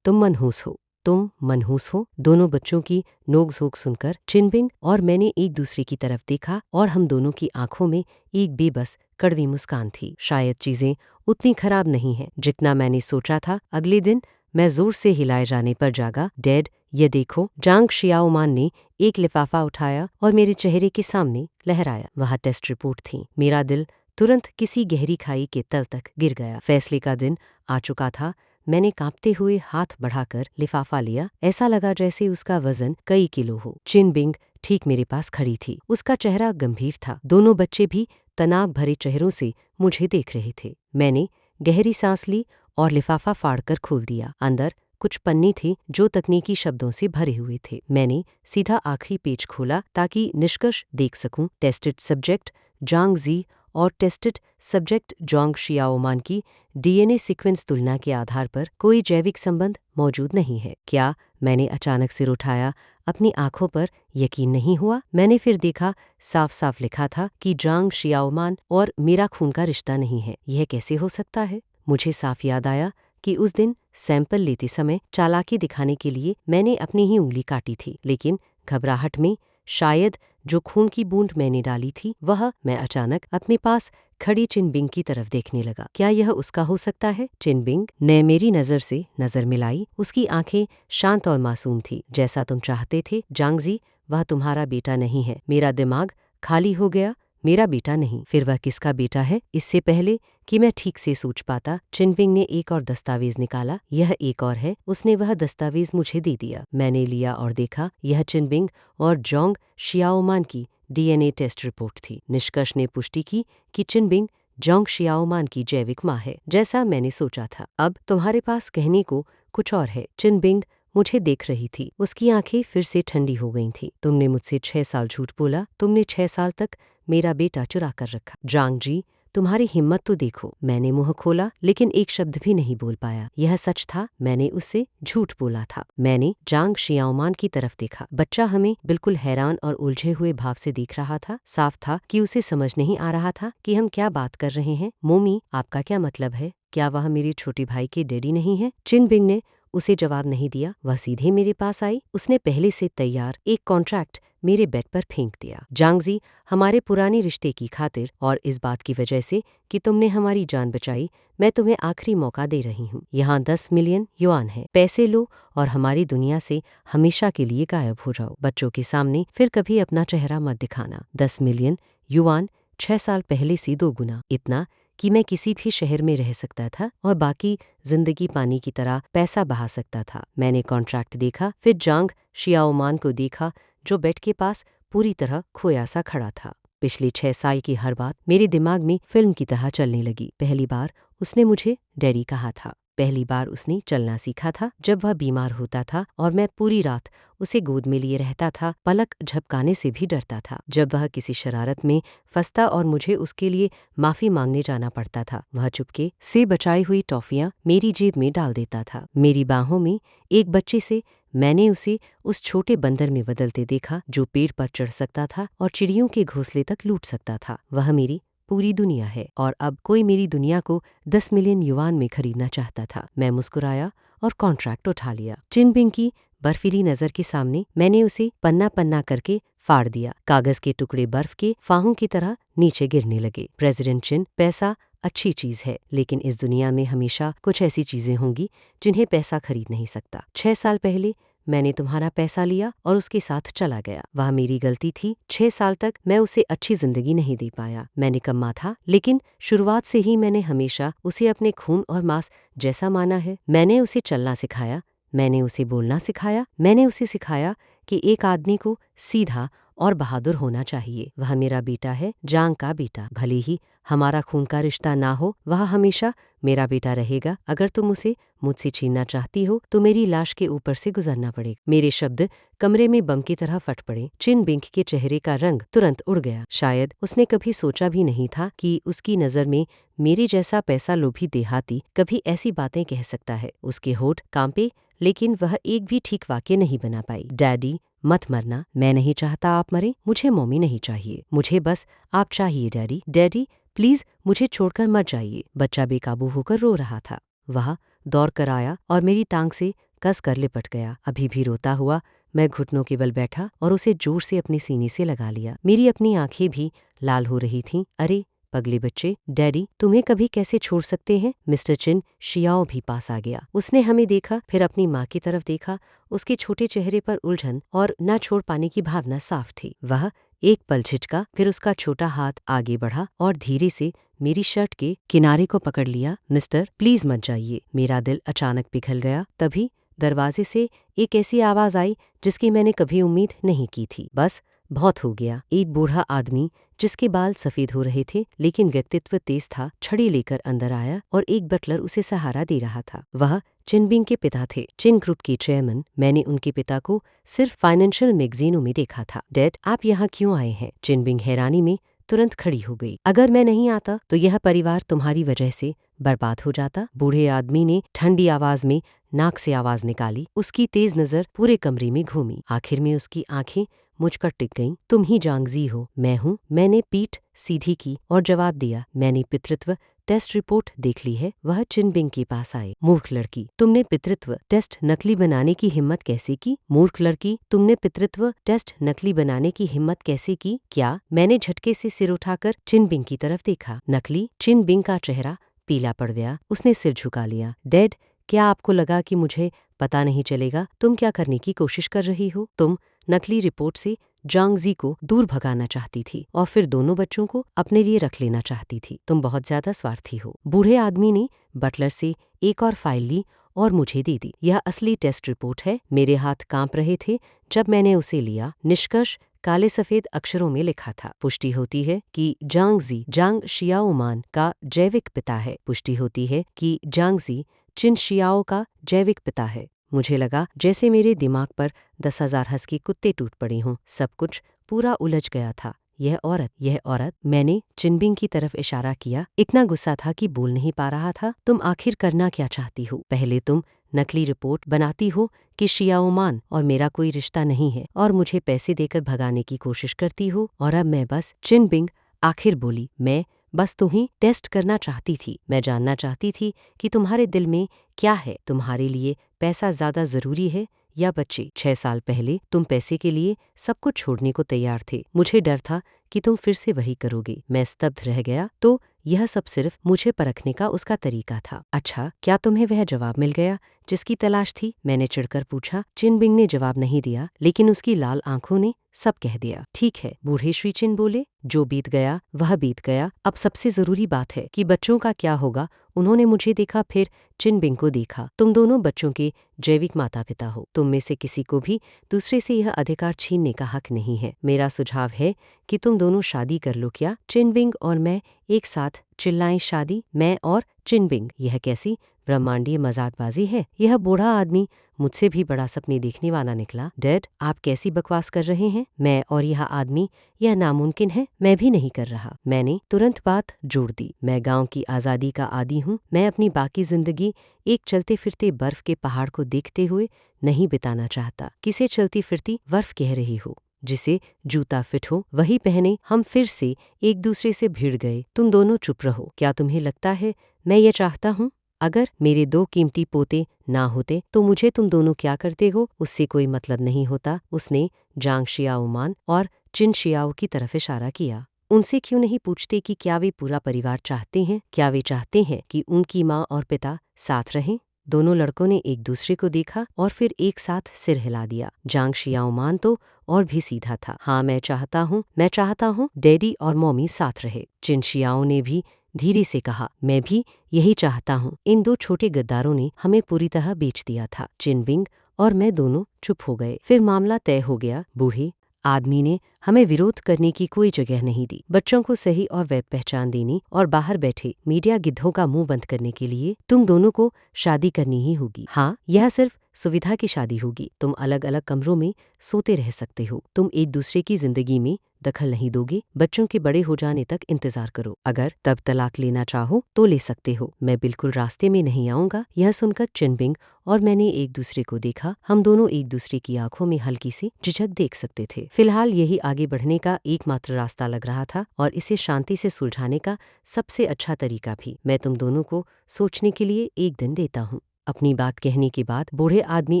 तुम मनहूस हो। तुम मनहूस हो। दोनों बच्चों की नोक-झोंक सुनकर चिनबिंग और मैंने एक दूसरे की तरफ देखा और हम दोनों की आंखों में एक बेबस कड़वी मुस्कान थी। शायद चीजें उतनी खराब नहीं हैं जितना मैंने सोचा था। अगले दिन मैं जोर से हिलाए जाने पर जागा। डैड, ये देखो। जांग शियाओमान ने एक लिफाफा उठाया और मेरे चेहरे के सामने लहराया। वह टेस्ट रिपोर्ट थी। मेरा दिल तुरंत किसी गहरी खाई के तल तक गिर गया। फैसले का दिन आ चुका था। मैंने कांपते हुए हाथ बढ़ाकर लिफाफा लिया। ऐसा लगा जैसे उसका वजन कई किलो हो। चिनबिंग ठीक मेरे पास खड़ी थी। उसका चेहरा गंभीर था। दोनों बच्चे भी तनाव भरे चेहरों से मुझे देख रहे थे। मैंने गहरी सांस ली और लिफाफा फाड़कर खोल दिया। अंदर कुछ पन्ने थे जो तकनीकी शब्दों से भरे हुए थे। मैंने सीधा आखिरी पेज खोला ताकि निष्कर्ष देख सकूं। टेस्टेड सब्जेक्ट जांग जी और टेस्टेड सब्जेक्ट जोंग शियाओमान की डीएनए सीक्वेंस तुलना के आधार पर कोई जैविक संबंध मौजूद नहीं है। क्या? मैंने अचानक सिर उठाया। अपनी आंखों पर यकीन नहीं हुआ। मैंने फिर देखा, साफ साफ लिखा था कि जांग शियाओमान और मेरा खून का रिश्ता नहीं है। यह कैसे हो सकता है? मुझे साफ याद आया कि उस दिन सैंपल लेते समय चालाकी दिखाने के लिए मैंने अपनी ही उंगली काटी थी, लेकिन घबराहट में शायद जो खून की बूंद मैंने डाली थी वह मैं अचानक अपने पास खड़ी चिनबिंग की तरफ देखने लगा। क्या यह उसका हो सकता है? चिनबिंग ने मेरी नजर से नजर मिलाई। उसकी आंखें शांत और मासूम थी। जैसा तुम चाहते थे जांगजी, वह तुम्हारा बेटा नहीं है। मेरा दिमाग खाली हो गया। मेरा बेटा नहीं, फिर वह किसका बेटा है? इससे पहले कि मैं ठीक से सोच पाता, चिनबिंग ने एक और दस्तावेज निकाला। यह एक और है। उसने वह दस्तावेज मुझे दे दिया। मैंने लिया और देखा, यह चिनबिंग और जोंग शियाओमान की डीएनए टेस्ट रिपोर्ट थी। निष्कर्ष ने पुष्टि की कि चिनबिंग जोंग शियाओमान की जैविक माँ है, जैसा मैंने सोचा था। अब तुम्हारे पास कहने को कुछ और है। चिनबिंग मुझे देख रही थी। उसकी आंखें फिर से ठंडी हो गई थीं। तुमने मुझसे 6 साल झूठ बोला। तुमने 6 साल तक मेरा बेटा चुरा कर रखा। जांग जी, तुम्हारी हिम्मत तो देखो। मैंने मुंह खोला लेकिन एक शब्द भी नहीं बोल पाया। यह सच था। मैंने उससे झूठ बोला था। मैंने जांग शियाओमान की तरफ देखा। बच्चा हमें बिल्कुल हैरान और उलझे हुए भाव से देख रहा था। साफ था कि उसे समझ नहीं आ रहा था कि हम क्या बात कर रहे हैं। मोमी, आपका क्या मतलब है? क्या वह मेरे छोटे भाई के डैडी नहीं है? चिनबिंग ने उसे जवाब नहीं दिया। वह सीधे मेरे पास आई। उसने पहले से तैयार एक कॉन्ट्रैक्ट मेरे बेड पर फेंक दिया। जांगजी, हमारे पुराने रिश्ते की खातिर और इस बात की वजह से कि तुमने हमारी जान बचाई, मैं तुम्हें आखिरी मौका दे रही हूँ। यहाँ 10 मिलियन युआन है। पैसे लो और हमारी दुनिया से हमेशा के लिए गायब हो जाओ। बच्चों के सामने फिर कभी अपना चेहरा मत दिखाना। 10 मिलियन युआन 6 साल पहले से 2 गुना। इतना कि मैं किसी भी शहर में रह सकता था और बाकी जिंदगी पानी की तरह पैसा बहा सकता था। मैंने कॉन्ट्रैक्ट देखा, फिर जांग शियाओमान को देखा जो बेड के पास पूरी तरह खोया सा खड़ा था। पिछले 6 साल की हर बात मेरे दिमाग में फिल्म की तरह चलने लगी। पहली बार उसने मुझे डैडी कहा था। पहली बार उसने चलना सीखा था जब वह बीमार होता था और मैं पूरी रात उसे गोद में लिए रहता था, पलक झपकाने से भी डरता था। जब वह किसी शरारत में फंसता और मुझे उसके लिए माफी मांगने जाना पड़ता था, वह चुपके से बचाई हुई टॉफियां मेरी जेब में डाल देता था। मेरी बाहों में एक बच्चे से मैंने उसे उस छोटे बंदर में बदलते देखा जो पेड़ पर चढ़ सकता था और चिड़ियों के घोंसले तक लूट सकता था। वह मेरी पूरी दुनिया है और अब कोई मेरी दुनिया को 10 मिलियन युआन में खरीदना चाहता था। मैं मुस्कुराया और कॉन्ट्रैक्ट उठा लिया। चिनबिंग की बर्फीली नजर के सामने मैंने उसे पन्ना पन्ना करके फाड़ दिया। कागज के टुकड़े बर्फ के फाहों की तरह नीचे गिरने लगे। प्रेसिडेंट चिन, पैसा अच्छी चीज है, लेकिन इस दुनिया में हमेशा कुछ ऐसी चीजें होंगी जिन्हें पैसा खरीद नहीं सकता। 6 साल पहले मैंने तुम्हारा पैसा लिया और उसके साथ चला गया। वह मेरी गलती थी। 6 साल तक मैं उसे अच्छी जिंदगी नहीं दे पाया। मैं निकम्मा था, लेकिन शुरुआत से ही मैंने हमेशा उसे अपने खून और मांस जैसा माना है। मैंने उसे चलना सिखाया, मैंने उसे बोलना सिखाया, मैंने उसे सिखाया कि एक आदमी को सीधा और बहादुर होना चाहिए। वह मेरा बेटा है, जांग का बेटा। भले ही हमारा खून का रिश्ता ना हो, वह हमेशा मेरा बेटा रहेगा। अगर तुम उसे मुझसे छीनना चाहती हो तो मेरी लाश के ऊपर से गुजरना पड़ेगा। मेरे शब्द कमरे में बम की तरह फट पड़े। चिन बिंग के चेहरे का रंग तुरंत उड़ गया। शायद उसने कभी सोचा भी नहीं था कि उसकी नजर में मेरे जैसा पैसा लोभी देहाती कभी ऐसी बातें कह सकता है। उसके होठ कांपे, लेकिन वह एक भी ठीक वाक्य नहीं बना पाई। डैडी, मत मरना। मैं नहीं चाहता आप मरे। मुझे मम्मी नहीं चाहिए, मुझे बस आप चाहिए डैडी। डैडी प्लीज मुझे छोड़कर मत जाइए। बच्चा बेकाबू होकर रो रहा था। वह दौड़ कर आया और मेरी टांग से कस कर लिपट गया। अभी भी रोता हुआ मैं घुटनों के बल बैठा और उसे जोर से अपने सीने से लगा लिया। मेरी अपनी आंखें भी लाल हो रही थीं। अरे पगले बच्चे, डैडी तुम्हें कभी कैसे छोड़ सकते हैं। मिस्टर चिन शियाओ भी पास आ गया। उसने हमें देखा, फिर अपनी माँ की तरफ देखा। उसके छोटे चेहरे पर उलझन और न छोड़ पाने की भावना साफ थी। वह एक पल झिझका, फिर उसका छोटा हाथ आगे बढ़ा और धीरे से मेरी शर्ट के किनारे को पकड़ लिया। मिस्टर प्लीज मत जाइए। मेरा दिल अचानक पिघल गया। तभी दरवाजे से एक ऐसी आवाज आई जिसकी मैंने कभी उम्मीद नहीं की थी। बस बहुत हो गया। एक बूढ़ा आदमी जिसके बाल सफेद हो रहे थे लेकिन व्यक्तित्व तेज था, छड़ी लेकर अंदर आया और एक बटलर उसे सहारा दे रहा था। वह चिनबिंग के पिता थे, चिन ग्रुप के चेयरमैन। मैंने उनके पिता को सिर्फ फाइनेंशियल मैगजीनों में देखा था। डैड आप यहाँ क्यों आए हैं। चिनबिंग हैरानी में तुरंत खड़ी हो गई। अगर मैं नहीं आता तो यह परिवार तुम्हारी वजह से बर्बाद हो जाता। बूढ़े आदमी ने ठंडी आवाज में नाक से आवाज निकाली। उसकी तेज नजर पूरे कमरे में घूमी। आखिर में उसकी आंखें मुझ पर टिक गईं। तुम ही जांगजी हो। मैं हूँ। मैंने पीठ सीधी की और जवाब दिया, मैंने पितृत्व टेस्ट रिपोर्ट देख ली है। वह चिनबिंग के पास आए। मूर्ख लड़की, तुमने पितृत्व टेस्ट नकली बनाने की हिम्मत कैसे की। मूर्ख लड़की, तुमने पितृत्व टेस्ट नकली बनाने की हिम्मत कैसे की। क्या। मैंने झटके से सिर उठाकर चिनबिंग की तरफ देखा। नकली। चिनबिंग का चेहरा पीला पड़ गया। उसने सिर झुका लिया। डैड क्या आपको लगा कि मुझे पता नहीं चलेगा। तुम क्या करने की कोशिश कर रही हो। तुम नकली रिपोर्ट से जांगजी को दूर भगाना चाहती थी और फिर दोनों बच्चों को अपने लिए रख लेना चाहती थी। तुम बहुत ज्यादा स्वार्थी हो। बूढ़े आदमी ने बटलर से एक और फाइल ली और मुझे दे दी। यह असली टेस्ट रिपोर्ट है। मेरे हाथ कांप रहे थे जब मैंने उसे लिया। निष्कर्ष काले सफेद अक्षरों में लिखा था। पुष्टि होती है कि जांगजी जांग शियाओमान का जैविक पिता है। पुष्टि होती है कि जांगजी चिन शियाओ का जैविक पिता है। मुझे लगा जैसे मेरे दिमाग पर 10,000 हंस कुत्ते टूट पड़े हों। सब कुछ पूरा उलझ गया था। यह औरत। मैंने चिनबिंग की तरफ इशारा किया। इतना गुस्सा था कि बोल नहीं पा रहा था। तुम आखिर करना क्या चाहती हो। पहले तुम नकली रिपोर्ट बनाती हो कि शियाओमान और मेरा कोई रिश्ता नहीं है और मुझे पैसे देकर भगाने की कोशिश करती हो, और अब मैं बस। चिनबिंग आखिर बोली, मैं बस तुम्हें टेस्ट करना चाहती थी। मैं जानना चाहती थी कि तुम्हारे दिल में क्या है। तुम्हारे लिए पैसा ज्यादा जरूरी है या बच्चे। 6 साल पहले तुम पैसे के लिए सब कुछ छोड़ने को तैयार थे। मुझे डर था कि तुम फिर से वही करोगे। मैं स्तब्ध रह गया। तो यह सब सिर्फ मुझे परखने का उसका तरीका था। अच्छा, क्या तुम्हें वह जवाब मिल गया जिसकी तलाश थी। मैंने चिढ़कर पूछा। चिनबिंग ने जवाब नहीं दिया, लेकिन उसकी लाल आंखों ने सब कह दिया। ठीक है, बूढ़े श्री चिन बोले, जो बीत गया वह बीत गया। अब सबसे जरूरी बात है कि बच्चों का क्या होगा। उन्होंने मुझे देखा, फिर चिनबिंग को देखा। तुम दोनों बच्चों के जैविक माता पिता हो। तुम में से किसी को भी दूसरे से यह अधिकार छीनने का हक नहीं है। मेरा सुझाव है कि तुम दोनों शादी कर लो। क्या। चिनबिंग और मैं एक साथ चिल्लाएं, शादी। मैं और चिनबिंग। यह कैसी ब्रह्मांडीय मजाकबाजी है। यह बूढ़ा आदमी मुझसे भी बड़ा सपने देखने वाला निकला। डैड आप कैसी बकवास कर रहे हैं। मैं और यह आदमी, यह नामुमकिन है। मैं भी नहीं कर रहा। मैंने तुरंत बात जोड़ दी। मैं गांव की आज़ादी का आदी हूँ। मैं अपनी बाकी जिंदगी एक चलते फिरते बर्फ के पहाड़ को देखते हुए नहीं बिताना चाहता। किसे चलती फिरती बर्फ कह रही हो। जिसे जूता फिट हो वही पहने। हम फिर से एक दूसरे से भिड़ गए। तुम दोनों चुप रहो। क्या तुम्हें लगता है मैं ये चाहता हूँ। अगर मेरे 2 कीमती पोते ना होते तो मुझे तुम दोनों क्या करते हो उससे कोई मतलब नहीं होता। उसने जांग शियाओमान और चिन शियाओ की तरफ इशारा किया। उनसे क्यों नहीं पूछते कि क्या वे पूरा परिवार चाहते हैं। क्या वे चाहते हैं कि उनकी माँ और पिता साथ रहें। दोनों लड़कों ने एक दूसरे को देखा और फिर एक साथ सिर हिला दिया। जांग शियाओमान तो और भी सीधा था। हाँ मैं चाहता हूँ डैडी और मम्मी साथ रहे। चिन शियाओ ने भी धीरे से कहा, मैं भी यही चाहता हूँ। इन 2 छोटे गद्दारों ने हमें पूरी तरह बेच दिया था। चिनबिंग और मैं दोनों चुप हो गए। फिर मामला तय हो गया। बूढ़े आदमी ने हमें विरोध करने की कोई जगह नहीं दी। बच्चों को सही और वैध पहचान देने और बाहर बैठे मीडिया गिद्धों का मुंह बंद करने के लिए तुम दोनों को शादी करनी ही होगी। हाँ, यह सिर्फ सुविधा की शादी होगी। तुम अलग अलग कमरों में सोते रह सकते हो। तुम एक दूसरे की जिंदगी में दखल नहीं दोगे। बच्चों के बड़े हो जाने तक इंतजार करो। अगर तब तलाक लेना चाहो तो ले सकते हो। मैं बिल्कुल रास्ते में नहीं आऊंगा। यह सुनकर चिनबिंग और मैंने एक दूसरे को देखा। हम दोनों एक दूसरे की आंखों में हल्की सी झिझक देख सकते थे। फिलहाल यही आगे बढ़ने का एकमात्र रास्ता लग रहा था और इसे शांति से सुलझाने का सबसे अच्छा तरीका भी। मैं तुम दोनों को सोचने के लिए एक दिन देता हूँ। अपनी बात कहने के बाद बूढ़े आदमी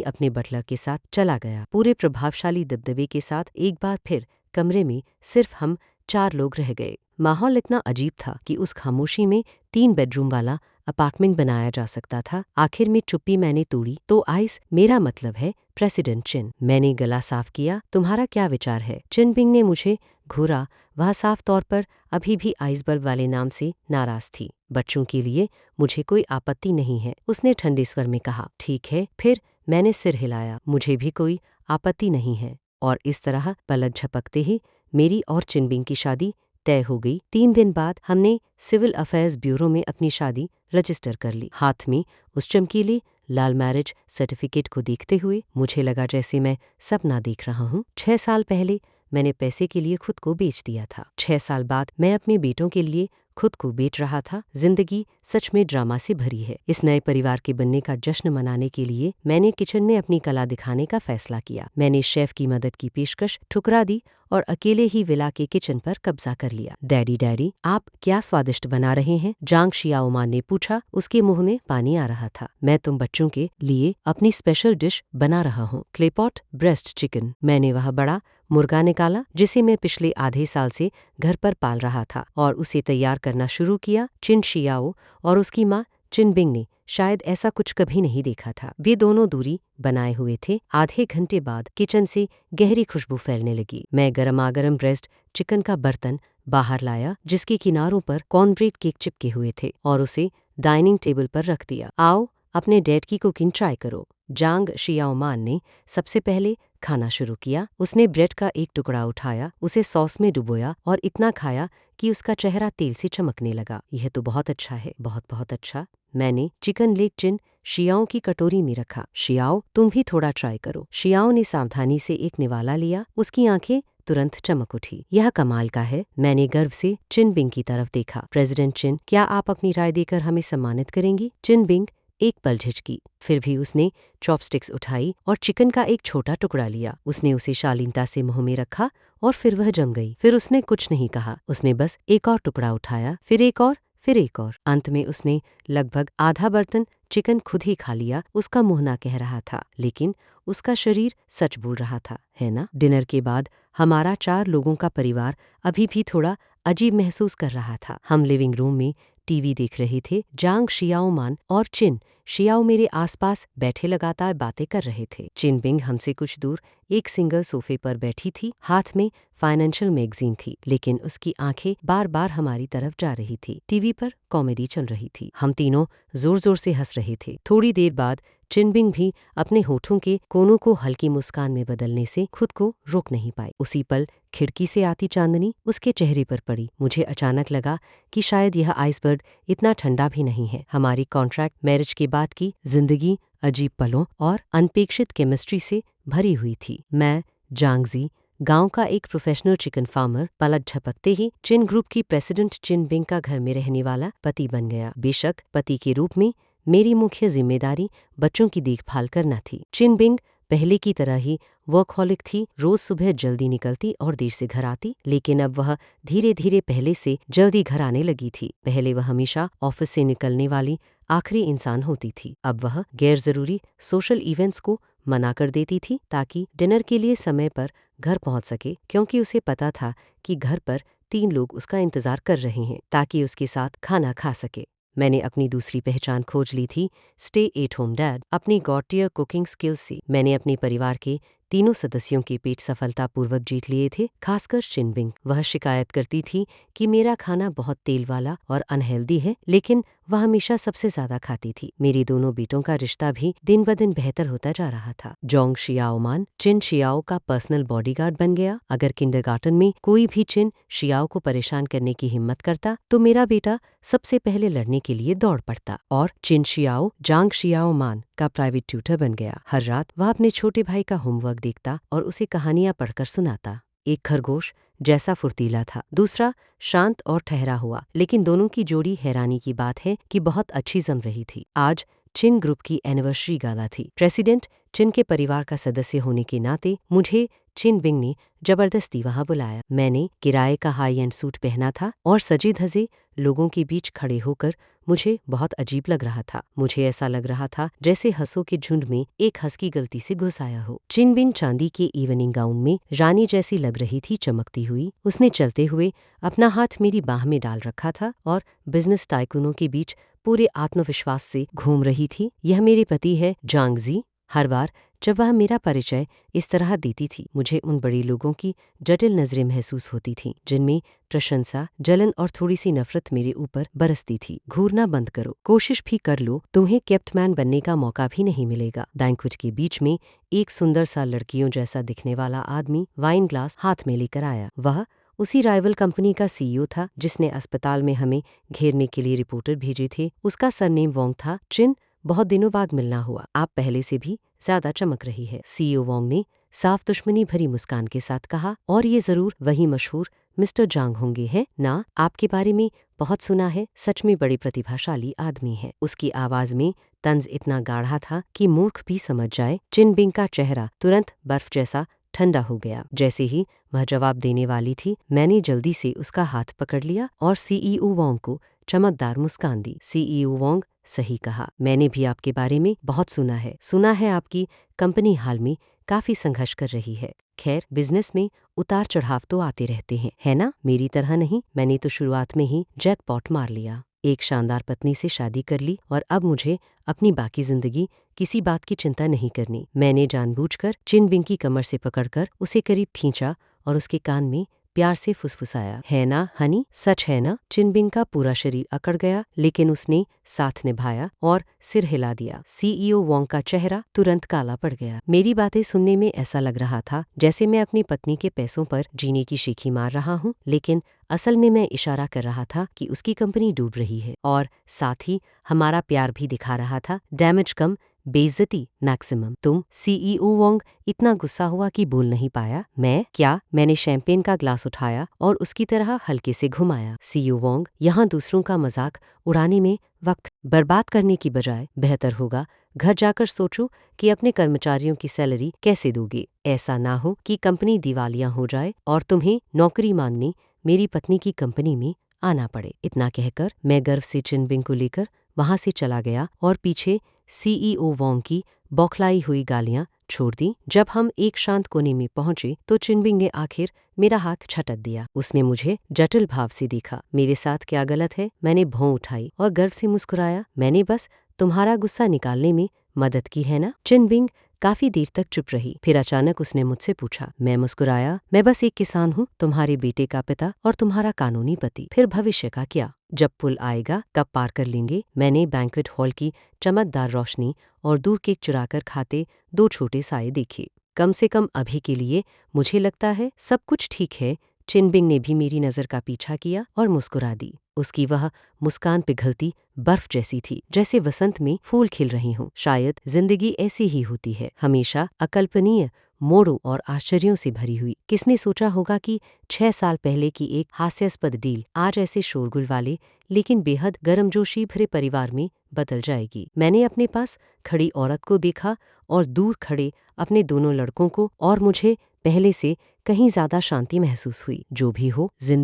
अपने बटलर के साथ चला गया। पूरे प्रभावशाली दबदबे के साथ एक बार फिर कमरे में सिर्फ हम 4 लोग रह गए। माहौल इतना अजीब था कि उस खामोशी में 3 बेडरूम वाला अपार्टमेंट बनाया जा सकता था। आखिर में चुप्पी मैंने तोड़ी। तो आइस, मेरा मतलब है प्रेसिडेंट चिन। मैंने गला साफ किया। तुम्हारा क्या विचार है? चिनबिंग ने मुझे घूरा। वह साफ तौर पर अभी भी आइसबर्ग वाले नाम से नाराज थी। बच्चों के लिए मुझे कोई आपत्ति नहीं है, उसने ठंडे स्वर में कहा। ठीक है फिर, मैंने सिर हिलाया। मुझे भी कोई आपत्ति नहीं है। और इस तरह पलक झपकते ही मेरी और चिनबिंग की शादी तय हो गई। 3 दिन बाद हमने सिविल अफेयर्स ब्यूरो में अपनी शादी रजिस्टर कर ली। हाथ में उस चमकीले लाल मैरिज सर्टिफिकेट को देखते हुए मुझे लगा जैसे मैं सपना देख रहा हूँ। 6 साल पहले मैंने पैसे के लिए खुद को बेच दिया था। 6 साल बाद मैं अपने बेटों के लिए खुद को बेच रहा था। जिंदगी सच में ड्रामा से भरी है। इस नए परिवार के बनने का जश्न मनाने के लिए मैंने किचन में अपनी कला दिखाने का फैसला किया। मैंने शेफ की मदद की पेशकश ठुकरा दी और अकेले ही विला के किचन पर कब्जा कर लिया। डैडी, आप क्या स्वादिष्ट बना रहे हैं? जांग शियाओमान ने पूछा। उसके मुंह में पानी आ रहा था। मैं तुम बच्चों के लिए अपनी स्पेशल डिश बना रहा हूँ, क्लेपॉट ब्रेस्ट चिकन। मैंने वह बड़ा मुर्गा निकाला जिसे मैं पिछले आधे साल से घर पर पाल रहा था और उसे तैयार करना शुरू किया। चिन शियाओ और उसकी माँ चिनबिंग ने शायद ऐसा कुछ कभी नहीं देखा था। वे दोनों दूरी बनाए हुए थे। आधे घंटे बाद किचन से गहरी खुशबू फैलने लगी। मैं गरमागरम ब्रेस्ट चिकन का बर्तन बाहर लाया जिसके किनारों पर कॉर्नब्रेड केक चिपके हुए थे और उसे डाइनिंग टेबल पर रख दिया। आओ, अपने डैड की कुकिंग ट्राई करो। जांग शियाओमान ने सबसे पहले खाना शुरू किया। उसने ब्रेड का एक टुकड़ा उठाया, उसे सॉस में डुबोया और इतना खाया कि उसका चेहरा तेल से चमकने लगा। यह तो बहुत अच्छा है, बहुत बहुत अच्छा। मैंने चिकन लेग चिन शियाओ की कटोरी में रखा। शियाओ, तुम भी थोड़ा ट्राई करो। शियाओ ने सावधानी से एक निवाला लिया। उसकी आंखें तुरंत चमक उठी। यह कमाल का है। मैंने गर्व से चिनबिंग की तरफ देखा। प्रेसिडेंट चिन, क्या आप अपनी राय देकर हमें सम्मानित करेंगी? चिनबिंग एक पल झिझकी, फिर भी उसने चॉपस्टिक्स उठाई और चिकन का एक छोटा टुकड़ा लिया। उसने उसे शालीनता से मुंह में रखा और फिर वह जम गई। फिर उसने कुछ नहीं कहा। उसने बस एक और टुकड़ा उठाया, फिर एक और, फिर एक और। अंत में उसने लगभग आधा बर्तन चिकन खुद ही खा लिया। उसका मुंह ना कह रहा था, लेकिन उसका शरीर सच बोल रहा था, है ना? डिनर के बाद हमारा 4 लोगों का परिवार अभी भी थोड़ा अजीब महसूस कर रहा था। हम लिविंग रूम में टीवी देख रहे थे। जांग शियाओमान और चिन शियाओ मेरे आसपास बैठे लगातार बातें कर रहे थे। चिनबिंग हमसे कुछ दूर एक सिंगल सोफे पर बैठी थी। हाथ में फाइनेंशियल मैगजीन थी, लेकिन उसकी आंखें बार बार हमारी तरफ जा रही थी। टीवी पर कॉमेडी चल रही थी। हम तीनों जोर जोर से हंस रहे थे। थोड़ी देर बाद चिनबिंग भी अपने होठों के कोनों को हल्की मुस्कान में बदलने से खुद को रोक नहीं पाई। उसी पल खिड़की से आती चांदनी उसके चेहरे पर पड़ी। मुझे अचानक लगा कि शायद यह आइसबर्ग इतना ठंडा भी नहीं है। हमारी कॉन्ट्रैक्ट मैरिज के बाद की जिंदगी अजीब पलों और अनपेक्षित केमिस्ट्री से भरी हुई थी। मैं जांगजी, गांव का एक प्रोफेशनल चिकन फार्मर, पलक झपकते ही चिन ग्रुप की प्रेसिडेंट चिनबिंग का घर में रहने वाला पति बन गया। बेशक पति के रूप में मेरी मुख्य जिम्मेदारी बच्चों की देखभाल करना थी। चिनबिंग पहले की तरह ही वर्कहॉलिक थी। रोज सुबह जल्दी निकलती और देर से घर आती, लेकिन अब वह धीरे धीरे पहले से जल्दी घर आने लगी थी। पहले वह हमेशा ऑफिस से निकलने वाली आखिरी इंसान होती थी। अब वह गैर जरूरी सोशल इवेंट्स को मना कर देती थी ताकि डिनर के लिए समय पर घर पहुंच सके, क्योंकि उसे पता था कि घर पर 3 लोग उसका इंतजार कर रहे हैं ताकि उसके साथ खाना खा सके। मैंने अपनी दूसरी पहचान खोज ली थी, स्टे एट होम डैड। अपनी गॉटियर कुकिंग स्किल्स से मैंने अपने परिवार के तीनों सदस्यों के पेट सफलतापूर्वक जीत लिए थे, खासकर चिनबिंग। वह शिकायत करती थी कि मेरा खाना बहुत तेल वाला और अनहेल्दी है, लेकिन वह हमेशा सबसे ज्यादा खाती थी। मेरी दोनों बेटों का रिश्ता भी दिन ब दिन बेहतर होता जा रहा था। जोंग शियाओमान चिन शियाओ का पर्सनल बॉडीगार्ड बन गया। अगर किंडरगार्टन में कोई भी चिन शियाओ को परेशान करने की हिम्मत करता तो मेरा बेटा सबसे पहले लड़ने के लिए दौड़ पड़ता और चिन शियाओ जांग शियाओ मान का प्राइवेट ट्यूटर बन गया। हर रात वह अपने छोटे भाई का होमवर्क देखता और उसे कहानियां पढ़कर सुनाता। एक खरगोश जैसा फुर्तीला था, दूसरा शांत और ठहरा हुआ, लेकिन दोनों की जोड़ी हैरानी की बात है कि बहुत अच्छी जम रही थी। आज चिन ग्रुप की एनिवर्सरी गाला थी। प्रेसिडेंट चिन के परिवार का सदस्य होने के नाते मुझे चिन बिंग ने जबरदस्ती वहां बुलाया। मैंने किराए का हाई एंड सूट पहना था और सजे धजे लोगों के बीच खड़े होकर मुझे बहुत अजीब लग रहा था। मुझे ऐसा लग रहा था जैसे हंसों के झुंड में एक हंस गलती से घुस आया हो। चिन बिंग चांदी के इवनिंग गाउन में रानी जैसी लग रही थी, चमकती हुई। उसने चलते हुए अपना हाथ मेरी बाह में डाल रखा था और बिजनेस टाइकूनों के बीच पूरे आत्मविश्वास से घूम रही थी। यह मेरे पति है जांग जी। हर बार जब वह मेरा परिचय इस तरह देती थी, मुझे उन बड़े लोगों की जटिल नजरें महसूस होती थीं, जिनमें प्रशंसा, जलन और थोड़ी सी नफरत मेरे ऊपर बरसती थी। घूरना बंद करो, कोशिश भी कर लो, तुम्हें कैप्टमैन बनने का मौका भी नहीं मिलेगा। बैंक्वेट के बीच में एक सुंदर सा लड़कियों जैसा दिखने वाला आदमी वाइन ग्लास हाथ में लेकर आया। वह उसी राइवल कंपनी का सीईओ था जिसने अस्पताल में हमें घेरने के लिए रिपोर्टर भेजे थे। उसका सरनेम वोंग था। चिन, बहुत दिनों बाद मिलना हुआ। आप पहले से भी ज्यादा चमक रही है, सीईओ वोंग ने साफ दुश्मनी भरी मुस्कान के साथ कहा। और ये जरूर वही मशहूर मिस्टर जांग होंगे हैं ना? आपके बारे में बहुत सुना है, सच में बड़े प्रतिभाशाली आदमी है। उसकी आवाज में तंज इतना गाढ़ा था कि मूर्ख भी समझ जाए। चिन बिंग का चेहरा तुरंत बर्फ जैसा ठंडा हो गया। जैसे ही वह जवाब देने वाली थी, मैंने जल्दी से उसका हाथ पकड़ लिया और सीईओ वोंग को चमकदार मुस्कान दी। सीईओ वोंग, सही कहा, मैंने भी आपके बारे में बहुत सुना है। सुना है आपकी कंपनी हाल में काफी संघर्ष कर रही है। खैर, बिजनेस में उतार चढ़ाव तो आते रहते हैं, है ना? मेरी तरह नहीं। मैंने तो शुरुआत में ही जैकपॉट मार लिया, एक शानदार पत्नी से शादी कर ली और अब मुझे अपनी बाकी जिंदगी किसी बात की चिंता नहीं करनी। मैंने जानबूझकर चिन बिंग की कमर से पकड़कर उसे करीब खींचा और उसके कान में प्यार से फुसफुसाया। है ना हनी, सच है ना? चिन बिंग का पूरा शरीर अकड़ गया, लेकिन उसने साथ निभाया और सिर हिला दिया। सीईओ वोंग का चेहरा तुरंत काला पड़ गया। मेरी बातें सुनने में ऐसा लग रहा था जैसे मैं अपनी पत्नी के पैसों पर जीने की शीखी मार रहा हूँ, लेकिन असल में मैं इशारा कर रहा था कि उसकी कंपनी डूब रही है और साथ ही हमारा प्यार भी दिखा रहा था। डैमेज कम, बेइज्जती मैक्सिमम। तुम? सीईओ वोंग इतना गुस्सा हुआ कि बोल नहीं पाया। मैं क्या? मैंने शैंपेन का ग्लास उठाया और उसकी तरह हल्के से घुमाया। सीईओ वोंग, यहाँ दूसरों का मजाक उड़ाने में वक्त बर्बाद करने की बजाय बेहतर होगा घर जाकर सोचो कि अपने कर्मचारियों की सैलरी कैसे दोगे। ऐसा ना हो कि कंपनी दिवालिया हो जाए और तुम्हें नौकरी मांगने मेरी पत्नी की कंपनी में आना पड़े। इतना कहकर मैं गर्व से चिन बिंग को लेकर वहां से चला गया और पीछे सीईओ वोंग की बौखलाई हुई गालियां छोड़ दी। जब हम एक शांत कोने में पहुंचे तो चिन बिंग ने आखिर मेरा हाथ झटक दिया। उसने मुझे जटिल भाव से देखा। मेरे साथ क्या गलत है? मैंने भौं उठाई और गर्व से मुस्कुराया। मैंने बस तुम्हारा गुस्सा निकालने में मदद की है ना? चिन बिंग काफी देर तक चुप रही, फिर अचानक उसने मुझसे पूछा। मैं मुस्कुराया। मैं बस एक किसान हूँ, तुम्हारे बेटे का पिता और तुम्हारा कानूनी पति। फिर भविष्य का क्या? जब पुल आएगा कब पार कर लेंगे? मैंने बैंक्वेट हॉल की चमकदार रोशनी और दूर केक चुराकर खाते दो छोटे साए देखे। कम से कम अभी के लिए मुझे लगता है सब कुछ ठीक है। चिन बिंग ने भी मेरी नजर का पीछा किया और मुस्कुरा दी। उसकी वह मुस्कान पिघलती बर्फ जैसी थी, जैसे वसंत में फूल खिल रही हों। शायद जिंदगी ऐसी ही होती है, हमेशा अकल्पनीय मोड़ों और आश्चर्यों से भरी हुई। किसने सोचा होगा कि 6 साल पहले की एक हास्यास्पद डील आज ऐसे शोरगुल वाले लेकिन बेहद गर्मजोशी भरे परिवार में बदल जाएगी। मैंने अपने पास खड़ी औरत को देखा और दूर खड़े अपने दोनों लड़कों को, और मुझे पहले से कहीं ज्यादा शांति महसूस हुई। जो भी हो, जिंदगी